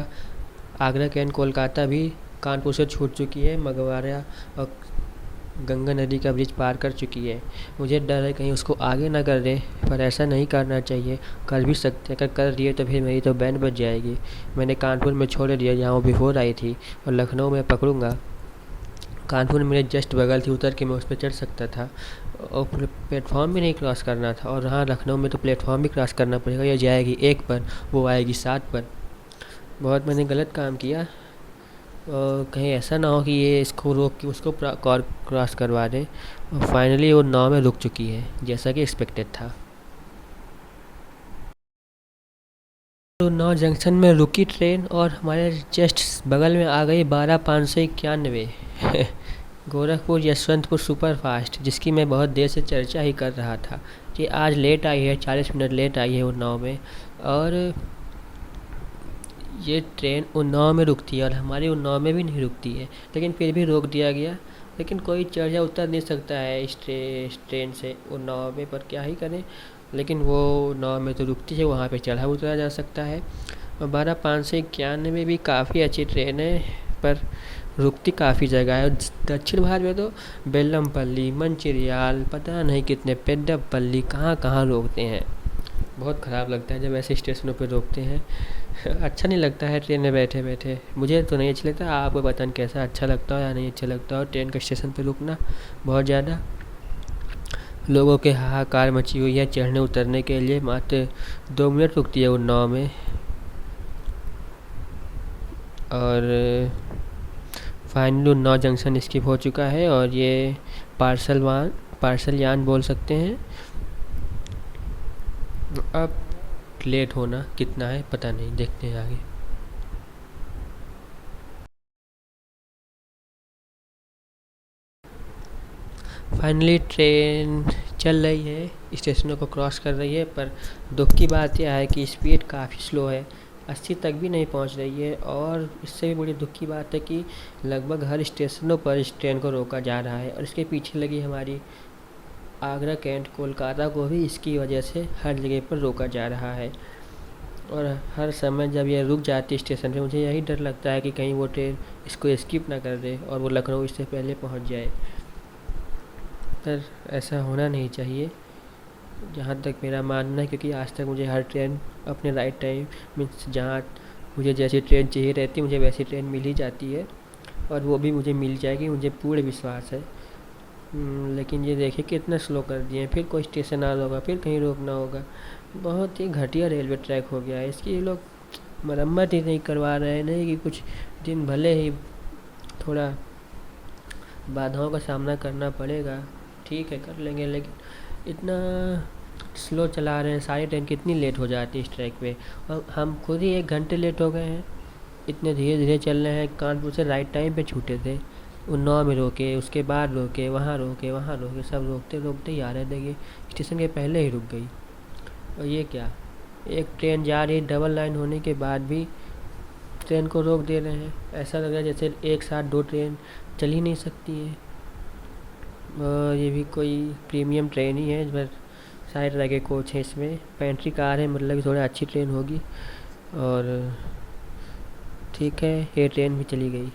आगरा ट्रेन कोलकाता भी कानपुर से छूट चुकी है, मगवारा और गंगा नदी का ब्रिज पार कर चुकी है। मुझे डर है कहीं उसको आगे ना कर दे, पर ऐसा नहीं करना चाहिए। कर भी सकते हैं, अगर कर दिए तो फिर मेरी तो बैंड बज जाएगी। मैंने कानपुर में छोड़ दिया जहाँ वो बिफोर आई थी, और लखनऊ में पकड़ूंगा। कानपुर में मेरे जस्ट बगल थी, उतर के मैं उस पर चढ़ सकता था और प्लेटफॉर्म भी नहीं क्रॉस करना था। और हाँ, लखनऊ में तो प्लेटफॉर्म भी क्रॉस करना पड़ेगा, ये जाएगी 1 पर, वो आएगी 7 पर। बहुत मैंने गलत काम किया, और कहीं ऐसा ना हो कि ये इसको रोक के उसको क्रॉस करवा दें। और फाइनली वो 9 में रुक चुकी है, जैसा कि एक्सपेक्टेड था। तो 9 जंक्शन में रुकी ट्रेन और हमारे जस्ट बगल में आ गई 12,591 गोरखपुर यशवंतपुर सुपरफास्ट, जिसकी मैं बहुत देर से चर्चा ही कर रहा था कि आज लेट आई है, 40 मिनट लेट आई है उन्नाव में। और ये ट्रेन उन्नाव में रुकती है और हमारी उन्नाव में भी नहीं रुकती है, लेकिन फिर भी रोक दिया गया। लेकिन कोई चढ़ या उतर नहीं सकता है इस ट्रेन से उन्नाव में, पर क्या ही करें। लेकिन वो उन्नाव में तो रुकती है, वहाँ पे चढ़ा उतरा जा सकता है। और 12,591 भी काफ़ी अच्छी ट्रेन है, पर रुकती काफ़ी जगह है। दक्षिण भारत में तो बेलमपल्ली, मंचिरियाल, पता नहीं कितने पेड्डापल्ली, कहाँ कहाँ रोकते हैं। बहुत ख़राब लगता है जब ऐसे स्टेशनों पे रोकते हैं। अच्छा नहीं लगता है ट्रेन में बैठे बैठे, मुझे तो नहीं अच्छा लगता। आपको बताएं कैसा अच्छा लगता हो या नहीं अच्छा लगता हो ट्रेन के स्टेशन पे रुकना। बहुत ज़्यादा लोगों के हाहाकार मची हुई है चढ़ने उतरने के लिए। मात्र 2 मिनट रुकती है उन्नाव में। और फाइनली उन्नाव जंक्शन स्किप हो चुका है और ये पार्सल यान बोल सकते हैं। अब लेट होना कितना है पता नहीं, देखते हैं आगे। फाइनली ट्रेन चल रही है, स्टेशनों को क्रॉस कर रही है, पर दुख की बात यह है कि स्पीड काफ़ी स्लो है, 80 तक भी नहीं पहुंच रही है। और इससे भी बड़ी दुख की बात है कि लगभग हर स्टेशनों पर इस ट्रेन को रोका जा रहा है। और इसके पीछे लगी हमारी आगरा कैंट कोलकाता को भी इसकी वजह से हर जगह पर रोका जा रहा है। और हर समय जब यह रुक जाती है स्टेशन पे, मुझे यही डर लगता है कि कहीं वो ट्रेन इसको स्किप ना कर दे और वो लखनऊ इससे पहले पहुंच जाए। पर ऐसा होना नहीं चाहिए, जहाँ तक मेरा मानना है, क्योंकि आज तक मुझे हर ट्रेन अपने राइट टाइम मीन्स जहाँ मुझे जैसी ट्रेन चाहिए रहती मुझे वैसी ट्रेन मिल ही जाती है, और वो भी मुझे मिल जाएगी, मुझे पूर्ण विश्वास है। लेकिन ये देखिए कितना स्लो कर दिए, फिर कोई स्टेशन आ होगा, फिर कहीं रोकना होगा। बहुत ही घटिया रेलवे ट्रैक हो गया है, इसकी ये लोग मरम्मत ही नहीं करवा रहे हैं। नहीं कि कुछ दिन भले ही थोड़ा बाधाओं का सामना करना पड़ेगा, ठीक है कर लेंगे, लेकिन इतना स्लो चला रहे हैं। सारी ट्रेन कितनी लेट हो जाती है इस ट्रैक पे, और हम खुद ही 1 घंटे लेट हो गए हैं। इतने धीरे धीरे चल रहे हैं, कानपुर से राइट टाइम पे छूटे थे, उन्नाव में रोके, उसके बाद रोके, वहाँ रोके, वहाँ रोके, सब रोकते रोकते ही आ रहे थे कि स्टेशन के पहले ही रुक गई। और ये क्या, एक ट्रेन जा रही डबल लाइन होने के बाद भी ट्रेन को रोक दे रहे हैं। ऐसा लग रहा है जैसे एक साथ 2 ट्रेन चल ही नहीं सकती हैं। और ये भी कोई प्रीमियम ट्रेन ही है, इस पर सारे तरह के कोच हैं, इसमें पेंट्री कार है, मतलब थोड़ा अच्छी ट्रेन होगी। और ठीक है, ये ट्रेन भी चली गई।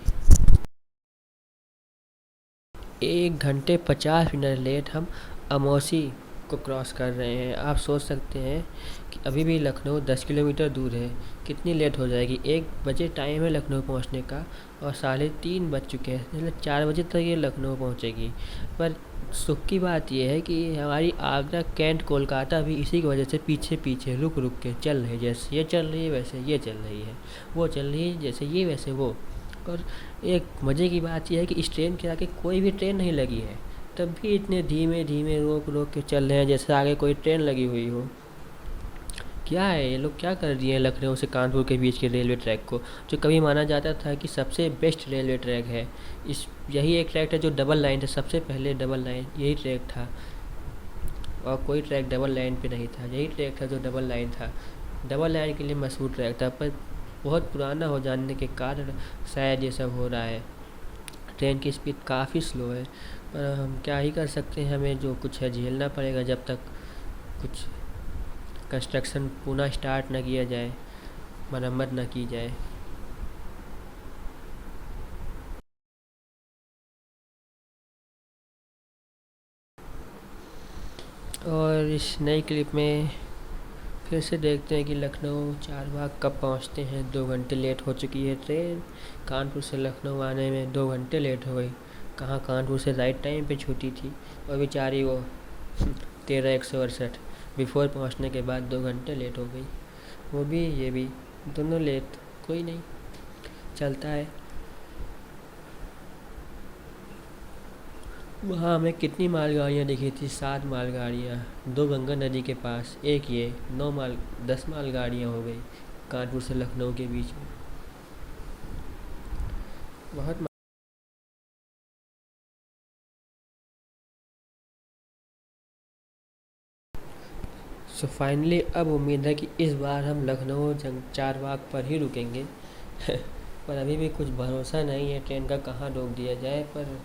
1 घंटे 50 मिनट लेट हम अमौसी को क्रॉस कर रहे हैं। आप सोच सकते हैं कि अभी भी लखनऊ 10 किलोमीटर दूर है, कितनी लेट हो जाएगी। 1 बजे टाइम है लखनऊ पहुंचने का और 3:30 बज चुके हैं, मतलब 4 बजे तक ये लखनऊ पहुंचेगी। पर सुख की बात यह है कि हमारी आगरा, कैंट, कोलकाता भी इसी की वजह से पीछे पीछे रुक रुक के चल रही है। जैसे ये चल रही है वैसे ये चल रही है, वो चल रही है जैसे ये वैसे वो। और एक मज़े की बात यह है कि इस ट्रेन के आगे कोई भी ट्रेन नहीं लगी है, तब भी इतने धीमे धीमे रोक रोक के चल रहे हैं जैसे आगे कोई ट्रेन लगी हुई हो। क्या है ये लोग क्या कर दिए हैं लखनऊ से कानपुर के बीच के रेलवे ट्रैक को, जो कभी माना जाता था कि सबसे बेस्ट रेलवे ट्रैक है। यही एक ट्रैक था जो डबल लाइन था, सबसे पहले डबल लाइन यही ट्रैक था और कोई ट्रैक डबल लाइन पे नहीं था। यही ट्रैक था जो डबल लाइन था, डबल लाइन के लिए मशहूर ट्रैक था। पर बहुत पुराना हो जाने के कारण शायद ये सब हो रहा है। ट्रेन की स्पीड काफ़ी स्लो है, पर हम क्या ही कर सकते हैं, हमें जो कुछ है झेलना पड़ेगा जब तक कुछ कंस्ट्रक्शन पुनः स्टार्ट न किया जाए, मरम्मत न की जाए। और इस नई क्लिप में फिर से देखते हैं कि लखनऊ चारबाग कब पहुंचते हैं। 2 घंटे लेट हो चुकी है ट्रेन। कानपुर से लखनऊ आने में 2 घंटे लेट हो गई। कहाँ कानपुर से राइट टाइम पे छूटी थी और बेचारी वो 13:168 बिफोर पहुंचने के बाद 2 घंटे लेट हो गई। वो भी ये भी दोनों लेट, कोई नहीं, चलता है। वहाँ हमें कितनी मालगाड़ियाँ दिखी थी? 7 मालगाड़ियाँ, 2 गंगा नदी के पास, एक ये 10 मालगाड़ियाँ हो गई कानपुर से लखनऊ के बीच में। बहुत सो फाइनली अब उम्मीद है कि इस बार हम लखनऊ चारबाग पर ही रुकेंगे। पर अभी भी कुछ भरोसा नहीं है ट्रेन का कहाँ रोक दिया जाए, पर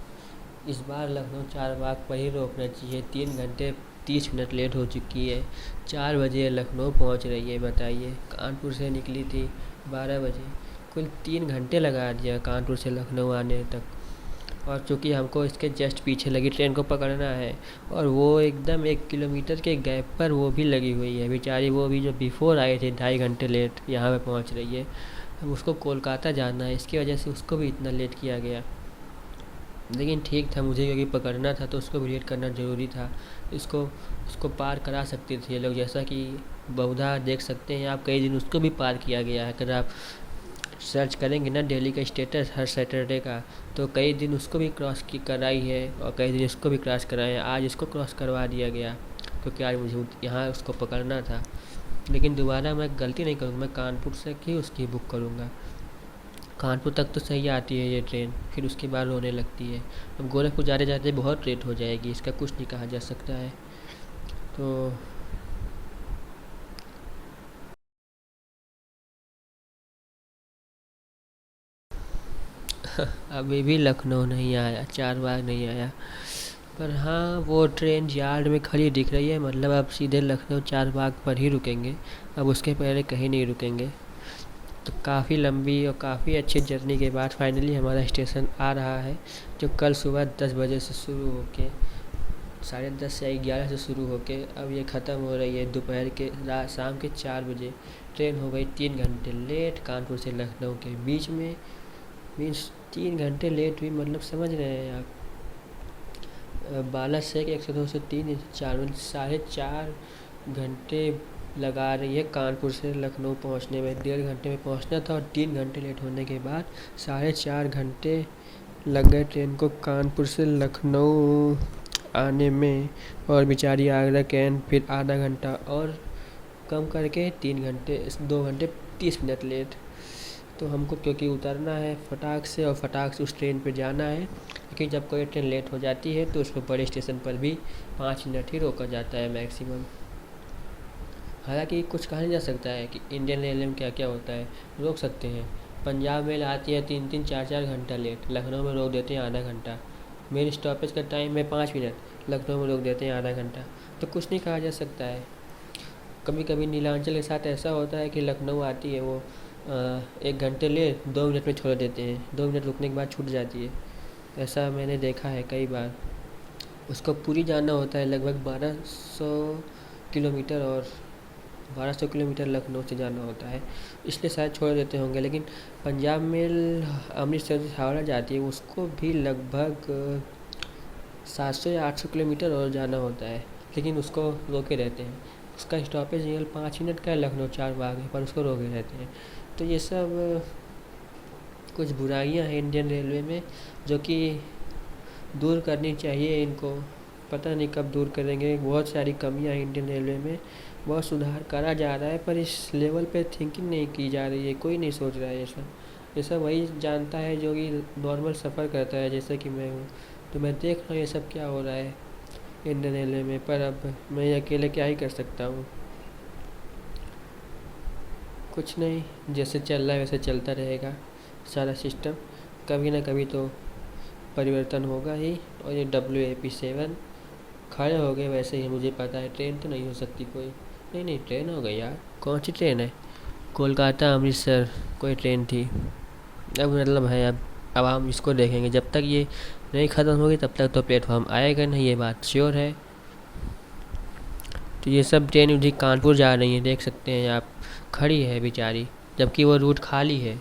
इस बार लखनऊ चारबाग पर ही रोकना चाहिए। 3 घंटे 30 मिनट लेट हो चुकी है। 4 बजे लखनऊ पहुंच रही है, बताइए। कानपुर से निकली थी 12 बजे, कुल 3 घंटे लगा दिया कानपुर से लखनऊ आने तक। और चूँकि हमको इसके जस्ट पीछे लगी ट्रेन को पकड़ना है, और वो एकदम 1 किलोमीटर के गैप पर वो भी लगी हुई है बेचारी। वो भी जो बिफोर आई थी 2.5 घंटे लेट यहाँ पे पहुँच रही है। अब उसको कोलकाता जाना है, इसकी वजह से उसको भी इतना लेट किया गया। लेकिन ठीक था, मुझे क्योंकि पकड़ना था तो उसको भी लेट करना ज़रूरी था। उसको पार करा सकते थे ये लोग, जैसा कि बहुधा देख सकते हैं आप, कई दिन उसको भी पार किया गया है। अगर आप सर्च करेंगे ना डेली का स्टेटस हर सैटरडे का, तो कई दिन उसको भी क्रॉस की कराई है और कई दिन इसको भी क्रॉस कराए हैं। आज इसको क्रॉस करवा दिया गया क्योंकि आज मुझे यहाँ उसको पकड़ना था। लेकिन दोबारा मैं गलती नहीं करूँगा, मैं कानपुर से ही उसकी बुक करूँगा। कानपुर तक तो सही आती है ये ट्रेन, फिर उसके बाद रोने लगती है। अब गोरखपुर जाते जाते बहुत लेट हो जाएगी, इसका कुछ नहीं कहा जा सकता है। तो अभी भी लखनऊ नहीं आया, चारबाग नहीं आया। पर हाँ, वो ट्रेन यार्ड में खड़ी दिख रही है, मतलब अब सीधे लखनऊ चारबाग पर ही रुकेंगे, अब उसके पहले कहीं नहीं रुकेंगे। तो काफ़ी लंबी और काफ़ी अच्छी जर्नी के बाद फाइनली हमारा स्टेशन आ रहा है, जो कल सुबह 10 बजे से शुरू होके 10:30 या 11 से शुरू होके अब ये ख़त्म हो रही है दोपहर के शाम के 4 बजे। ट्रेन हो गई 3 घंटे लेट कानपुर से लखनऊ के बीच में। मीन्स 3 घंटे लेट हुई, मतलब समझ रहे हैं आप। 12 से 1 से 2 से 3 4 4.5 घंटे लगा रही है कानपुर से लखनऊ पहुंचने में। 1.5 घंटे में पहुंचना था और 3 घंटे लेट होने के बाद 4.5 घंटे लग गए ट्रेन को कानपुर से लखनऊ आने में। और बेचारी आगरा कैंट फिर आधा घंटा और कम करके 3 घंटे 2 घंटे 30 मिनट लेट। तो हमको क्योंकि उतरना है फटाक से और फटाक से उस ट्रेन पे जाना है, लेकिन जब कोई ट्रेन लेट हो जाती है तो उसको बड़े स्टेशन पर भी 5 मिनट ही रोका जाता है मैक्सिमम। हालांकि कुछ कहा नहीं जा सकता है कि इंडियन रेलवे में क्या क्या होता है, रोक सकते हैं। पंजाब मेल आती है 3-3 4-4 घंटा लेट, लखनऊ में रोक देते हैं आधा घंटा। मेन स्टॉपेज का टाइम है 5 मिनट, लखनऊ में रोक देते हैं आधा घंटा। तो कुछ नहीं कहा जा सकता है। कभी कभी नीलांचल के साथ ऐसा होता है कि लखनऊ आती है वो 1 घंटे लेट 2 मिनट में छोड़ देते हैं, 2 मिनट रुकने के बाद छूट जाती है। ऐसा मैंने देखा है कई बार। उसको पूरी जाना होता है लगभग 1200 किलोमीटर, और 1200 किलोमीटर लखनऊ से जाना होता है, इसलिए शायद छोड़ देते होंगे। लेकिन पंजाब मेल अमृतसर से हावड़ा जाती है, उसको भी लगभग 700 या 800 किलोमीटर और जाना होता है, लेकिन उसको रोके रहते हैं। उसका स्टॉपेज केवल 5 मिनट का है लखनऊ चारबाग में, पर उसको रोके रहते हैं। तो ये सब कुछ बुराइयां हैं इंडियन रेलवे में, जो कि दूर करनी चाहिए इनको। पता नहीं कब दूर करेंगे। बहुत सारी कमियां हैं इंडियन रेलवे में, बहुत सुधार करा जा रहा है, पर इस लेवल पे थिंकिंग नहीं की जा रही है, कोई नहीं सोच रहा है ये सब वही जानता है जो कि नॉर्मल सफ़र करता है, जैसे कि मैं हूँ। तो मैं देख रहा हूँ ये सब क्या हो रहा है इंडियन रेलवे में, पर अब मैं अकेले क्या ही कर सकता हूँ। कुछ नहीं, जैसे चल रहा है वैसे चलता रहेगा सारा सिस्टम, कभी ना कभी तो परिवर्तन होगा ही। और ये WAP7 खड़े हो गए वैसे ही, मुझे पता है ट्रेन तो नहीं हो सकती कोई। नहीं, ट्रेन हो गई यार, कौन सी ट्रेन है? कोलकाता अमृतसर कोई ट्रेन थी। अब मतलब है, अब हम इसको देखेंगे, जब तक ये नहीं ख़त्म होगी तब तक तो प्लेटफॉर्म आएगा नहीं, ये बात श्योर है। तो ये सब ट्रेन उधर कानपुर जा रही है, देख सकते हैं आप, खड़ी है बेचारी, जबकि वो रूट खाली है,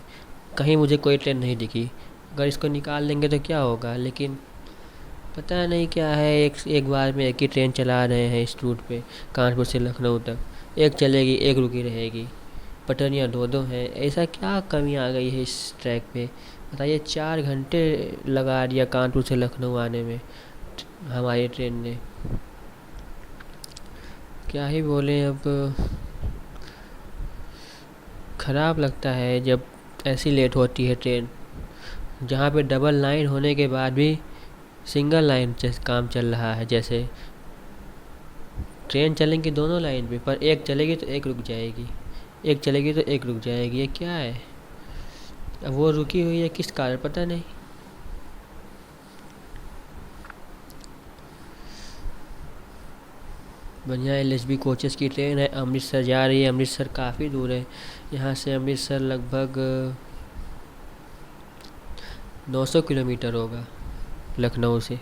कहीं मुझे कोई ट्रेन नहीं दिखी। अगर इसको निकाल देंगे तो क्या होगा, लेकिन पता नहीं क्या है, एक बार में एक ही ट्रेन चला रहे हैं इस रूट पे, कानपुर से लखनऊ तक। एक चलेगी, एक रुकी रहेगी, पटरियाँ दो हैं। ऐसा क्या कमी आ गई है इस ट्रैक पे, बताइए। 4 घंटे लगा दिया कानपुर से लखनऊ आने में हमारी ट्रेन ने, क्या ही बोलें अब। ख़राब लगता है जब ऐसी लेट होती है ट्रेन, जहाँ पे डबल लाइन होने के बाद भी सिंगल लाइन से काम चल रहा है। जैसे ट्रेन चलेंगी दोनों लाइन पे, पर एक चलेगी तो एक रुक जाएगी, एक चलेगी तो एक रुक जाएगी, ये क्या है? अब वो रुकी हुई है किस कारण पता नहीं। बढ़िया LHB कोचेस की ट्रेन है, अमृतसर जा रही है। अमृतसर काफ़ी दूर है, यहाँ से अमृतसर लगभग 900 किलोमीटर होगा लखनऊ से,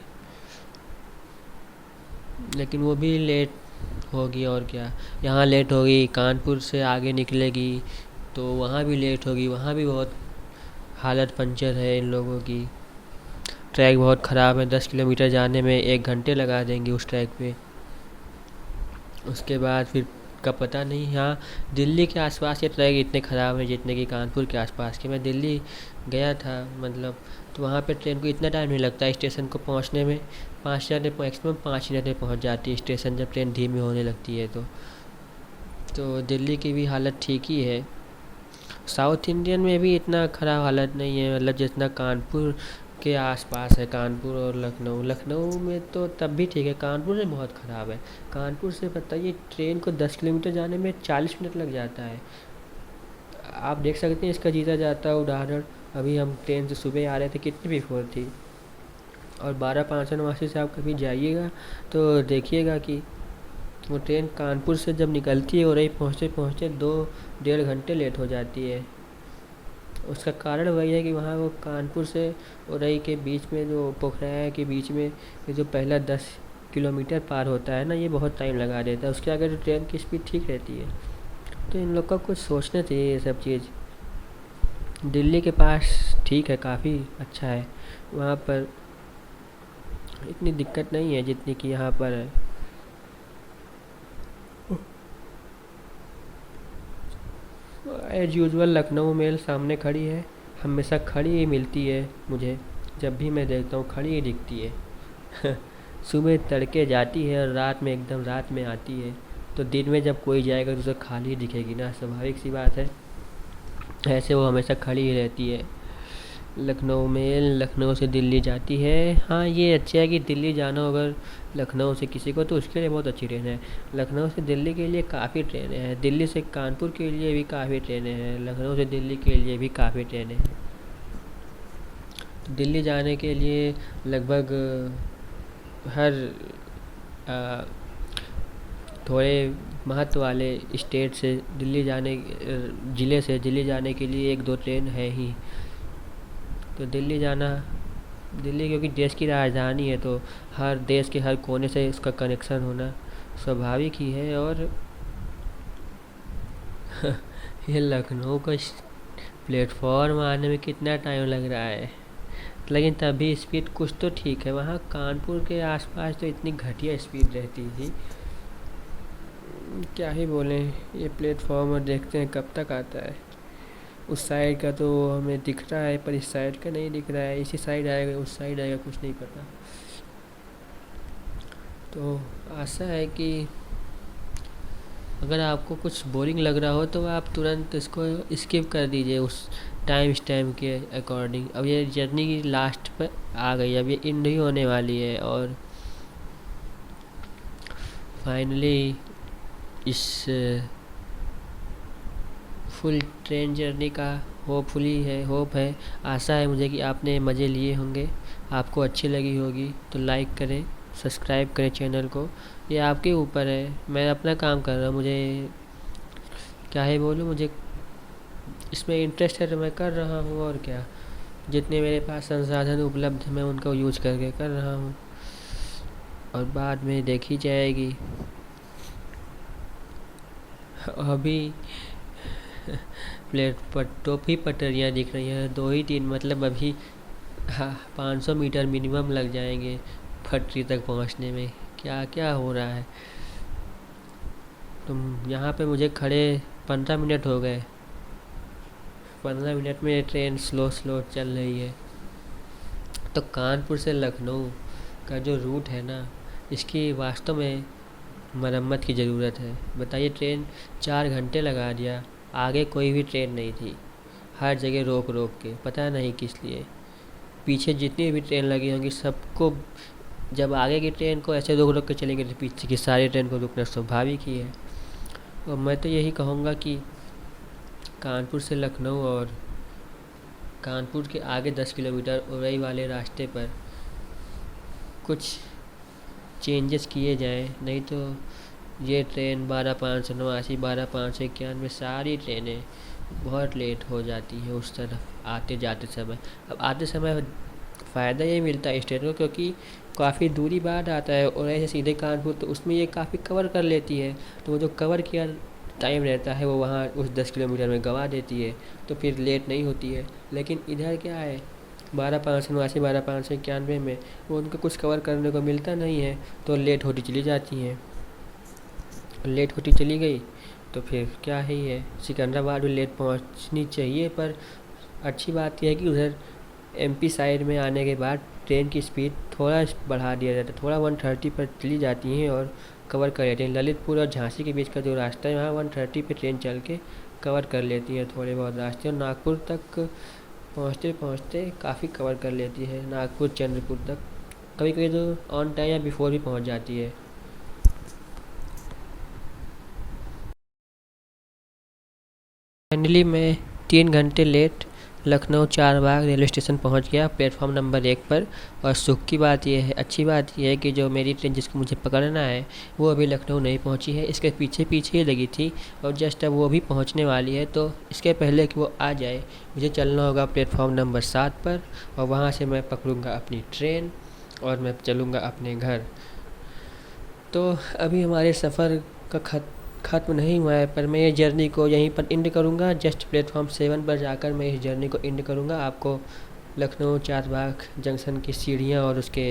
लेकिन वो भी लेट होगी। और क्या, यहाँ लेट होगी, कानपुर से आगे निकलेगी तो वहाँ भी लेट होगी, वहाँ भी बहुत हालत पंचर है इन लोगों की। ट्रैक बहुत ख़राब है, 10 किलोमीटर जाने में 1 घंटे लगा देंगे उस ट्रैक पे। उसके बाद फिर का पता नहीं। हाँ, दिल्ली के आसपास ये ट्रैक इतने ख़राब हैं जितने कि कानपुर के आसपास के। मैं दिल्ली गया था मतलब, तो वहाँ पे ट्रेन को इतना टाइम नहीं लगता स्टेशन को पहुँचने में, 5 मिनट, मैक्सिमम 5 मिनट में पहुँच जाती है स्टेशन, जब ट्रेन धीमी होने लगती है तो दिल्ली की भी हालत ठीक ही है। साउथ इंडियन में भी इतना ख़राब हालत नहीं है, मतलब जितना कानपुर के आसपास है, कानपुर और लखनऊ में तो तब भी ठीक है, कानपुर में बहुत ख़राब है। कानपुर से बताइए ट्रेन को 10 किलोमीटर जाने में 40 मिनट लग जाता है। आप देख सकते हैं इसका जीता जाता उदाहरण। अभी हम ट्रेन से सुबह आ रहे थे, कितनी बिफोर थी, और 12:55 से आप कभी जाइएगा तो देखिएगा कि वो ट्रेन कानपुर से जब निकलती है और यही पहुँचते पहुँचते 2-1.5 घंटे लेट हो जाती है। उसका कारण वही है कि वहाँ वो कानपुर से उरई के बीच में, जो पोखराया के बीच में ये जो पहला 10 किलोमीटर पार होता है ना, ये बहुत टाइम लगा देता है। उसके आगे तो ट्रेन की स्पीड ठीक रहती है। तो इन लोग का कुछ सोचना चाहिए ये सब चीज़। दिल्ली के पास ठीक है, काफ़ी अच्छा है, वहाँ पर इतनी दिक्कत नहीं है जितनी कि यहाँ पर है। एज यूजुअल लखनऊ मेल सामने खड़ी है, हमेशा खड़ी ही मिलती है मुझे, जब भी मैं देखता हूँ खड़ी ही दिखती है। सुबह तड़के जाती है और रात में, एकदम रात में आती है। तो दिन में जब कोई जाएगा तो उसे खाली ही दिखेगी ना, स्वाभाविक सी बात है। ऐसे वो हमेशा खड़ी ही रहती है। लखनऊ मेल लखनऊ से दिल्ली जाती है। हाँ, ये अच्छा है कि दिल्ली जाना हो अगर लखनऊ से किसी को, तो उसके लिए बहुत अच्छी ट्रेन है। लखनऊ से दिल्ली के लिए काफ़ी ट्रेनें हैं, दिल्ली से कानपुर के लिए भी काफ़ी ट्रेनें हैं, लखनऊ से दिल्ली के लिए भी काफ़ी ट्रेनें हैं। तो दिल्ली जाने के लिए लगभग हर थोड़े महत्व वाले स्टेट से दिल्ली जाने, ज़िले से दिल्ली जाने के लिए 1-2 ट्रेन है ही। तो दिल्ली जाना दिल्ली क्योंकि देश की राजधानी है तो हर देश के हर कोने से उसका कनेक्शन होना स्वाभाविक ही है। और ये लखनऊ का प्लेटफॉर्म आने में कितना टाइम लग रहा है, लेकिन तभी स्पीड कुछ तो ठीक है। वहाँ कानपुर के आसपास तो इतनी घटिया स्पीड रहती थी, क्या ही बोलें। ये प्लेटफॉर्म और देखते हैं कब तक आता है। उस साइड का तो हमें दिख रहा है पर इस साइड का नहीं दिख रहा है। इसी साइड आएगा उस साइड आएगा कुछ नहीं पता। तो आशा है कि अगर आपको कुछ बोरिंग लग रहा हो तो आप तुरंत इसको स्किप कर दीजिए उस टाइम स्टैम्प के अकॉर्डिंग। अब ये जर्नी की लास्ट पर आ गई, अब ये एंड ही होने वाली है और फाइनली इस फुल ट्रेन जर्नी का होप है, आशा है मुझे कि आपने मज़े लिए होंगे, आपको अच्छी लगी होगी। तो लाइक करें, सब्सक्राइब करें चैनल को, ये आपके ऊपर है। मैं अपना काम कर रहा हूँ, मुझे क्या ही बोलूँ, मुझे इसमें इंटरेस्ट है तो मैं कर रहा हूँ। और क्या, जितने मेरे पास संसाधन उपलब्ध हैं मैं उनको यूज करके कर रहा हूँ और बाद में देखी जाएगी। अभी प्लेट पर टोपी पटरियाँ दिख रही हैं, 2 ही 3, मतलब अभी 500 मीटर मिनिमम लग जाएंगे पटरी तक पहुंचने में। क्या क्या हो रहा है। तुम यहाँ पे मुझे खड़े 15 मिनट हो गए, 15 मिनट में ट्रेन स्लो चल रही है। तो कानपुर से लखनऊ का जो रूट है ना, इसकी वास्तव में मरम्मत की ज़रूरत है। बताइए, ट्रेन 4 घंटे लगा दिया, आगे कोई भी ट्रेन नहीं थी, हर जगह रोक के, पता नहीं किस लिए। पीछे जितनी भी ट्रेन लगी होंगी सबको, जब आगे की ट्रेन को ऐसे रोक के चलेंगे तो पीछे की सारी ट्रेन को रुकना स्वाभाविक ही है। और मैं तो यही कहूँगा कि कानपुर से लखनऊ और कानपुर के आगे 10 किलोमीटर उरई वाले रास्ते पर कुछ चेंजेस किए जाएं, नहीं तो ये ट्रेन 12,589, 12,591 सारी ट्रेनें बहुत लेट हो जाती है उस तरफ आते जाते समय। अब आते समय फ़ायदा ये मिलता है इस ट्रेन को, क्योंकि काफ़ी दूरी बाद आता है और ऐसे सीधे कानपुर, तो उसमें ये काफ़ी कवर कर लेती है। तो वो जो कवर किया टाइम रहता है वो वहाँ उस 10 किलोमीटर में गंवा देती है, तो फिर लेट नहीं होती है। लेकिन इधर क्या है, 12,589, 12,591 में वो उनको कुछ कवर करने को मिलता नहीं है, तो लेट होती चली जाती हैं। लेट होती चली गई तो फिर क्या ही है, सिकंदराबाद भी लेट पहुंचनी चाहिए। पर अच्छी बात यह है कि उधर एमपी साइड में आने के बाद ट्रेन की स्पीड थोड़ा बढ़ा दिया जाता है, थोड़ा 130 पर चली जाती हैं और कवर कर लेती हैं। ललितपुर और झांसी के बीच का जो रास्ता है वहाँ 130 पे ट्रेन चल के कवर कर लेती हैं थोड़े बहुत रास्ते, और नागपुर तक पहुँचते काफ़ी कवर कर लेती है, नागपुर चंद्रपुर तक। कभी कभी तो ऑन टाइम या बिफोर भी पहुँच जाती है। फाइनली मैं 3 घंटे late Lucknow Charbagh railway station पहुंच गया, प्लेटफॉर्म नंबर 1 पर। और सुख की बात यह है, अच्छी बात यह है कि जो मेरी ट्रेन जिसको मुझे पकड़ना है वो अभी लखनऊ नहीं पहुंची है, इसके पीछे ही लगी थी और जस्ट अब वो भी पहुंचने वाली है। तो इसके पहले कि वो आ जाए मुझे चलना होगा प्लेटफॉर्म नंबर 7 पर, और वहाँ से मैं पकड़ूँगा अपनी ट्रेन और मैं चलूँगा अपने घर। तो अभी हमारे सफ़र का ख़त्म नहीं हुआ है, पर मैं ये जर्नी को यहीं पर एंड करूँगा। जस्ट प्लेटफॉर्म 7 पर जाकर मैं इस जर्नी को एंड करूँगा। आपको लखनऊ चारबाग जंक्शन की सीढ़ियाँ और उसके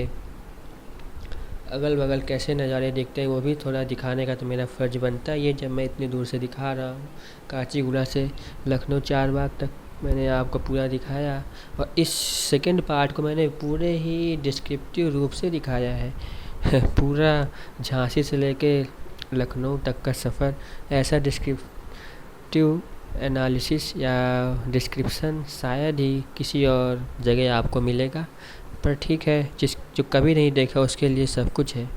अगल बगल कैसे नज़ारे दिखते हैं वो भी थोड़ा दिखाने का तो मेरा फ़र्ज़ बनता है। ये जब मैं इतनी दूर से दिखा रहा हूँ, काचीगुड़ा से लखनऊ चारबाग तक मैंने आपको पूरा दिखाया, और इस सेकंड पार्ट को मैंने पूरे ही डिस्क्रिप्टिव रूप से दिखाया है। पूरा झांसी से लेके लखनऊ तक का सफ़र, ऐसा डिस्क्रिप्टिव एनालिसिस या डिस्क्रिप्शन शायद ही किसी और जगह आपको मिलेगा। पर ठीक है, जो कभी नहीं देखा उसके लिए सब कुछ है।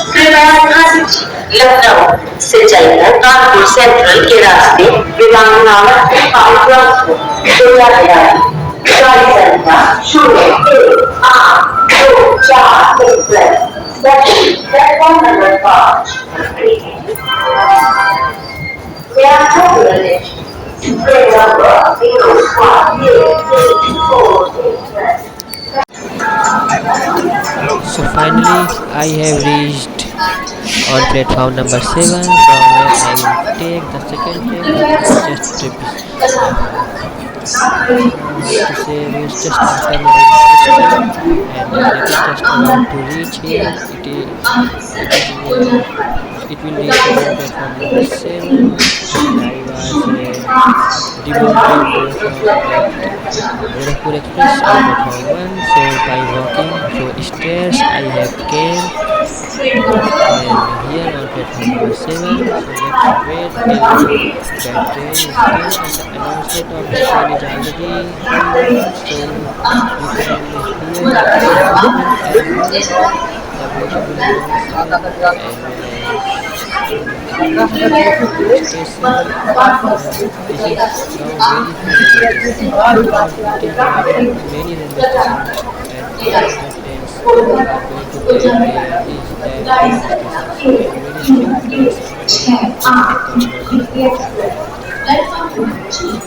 कृपया से चलकर कानपुर सेंट्रल के रास्ते विमाननगर से पाइपलाइन को जोड़ा गया है। गाड़ी संख्या 01824 express platform number 5। Train number 01884. So finally, I have reached on platform number 7, from where I will take the second train. Just to say, it's just after my station, and it is just about to reach here. It will reach on platform number 7. I was demoted from Gorakhpur Express on platform 1, so by walking through stairs I have came, and here on platform number 7. So let's wait till that train is came, and the announcement of the train is already over, so you can hear the beautiful Platform 2.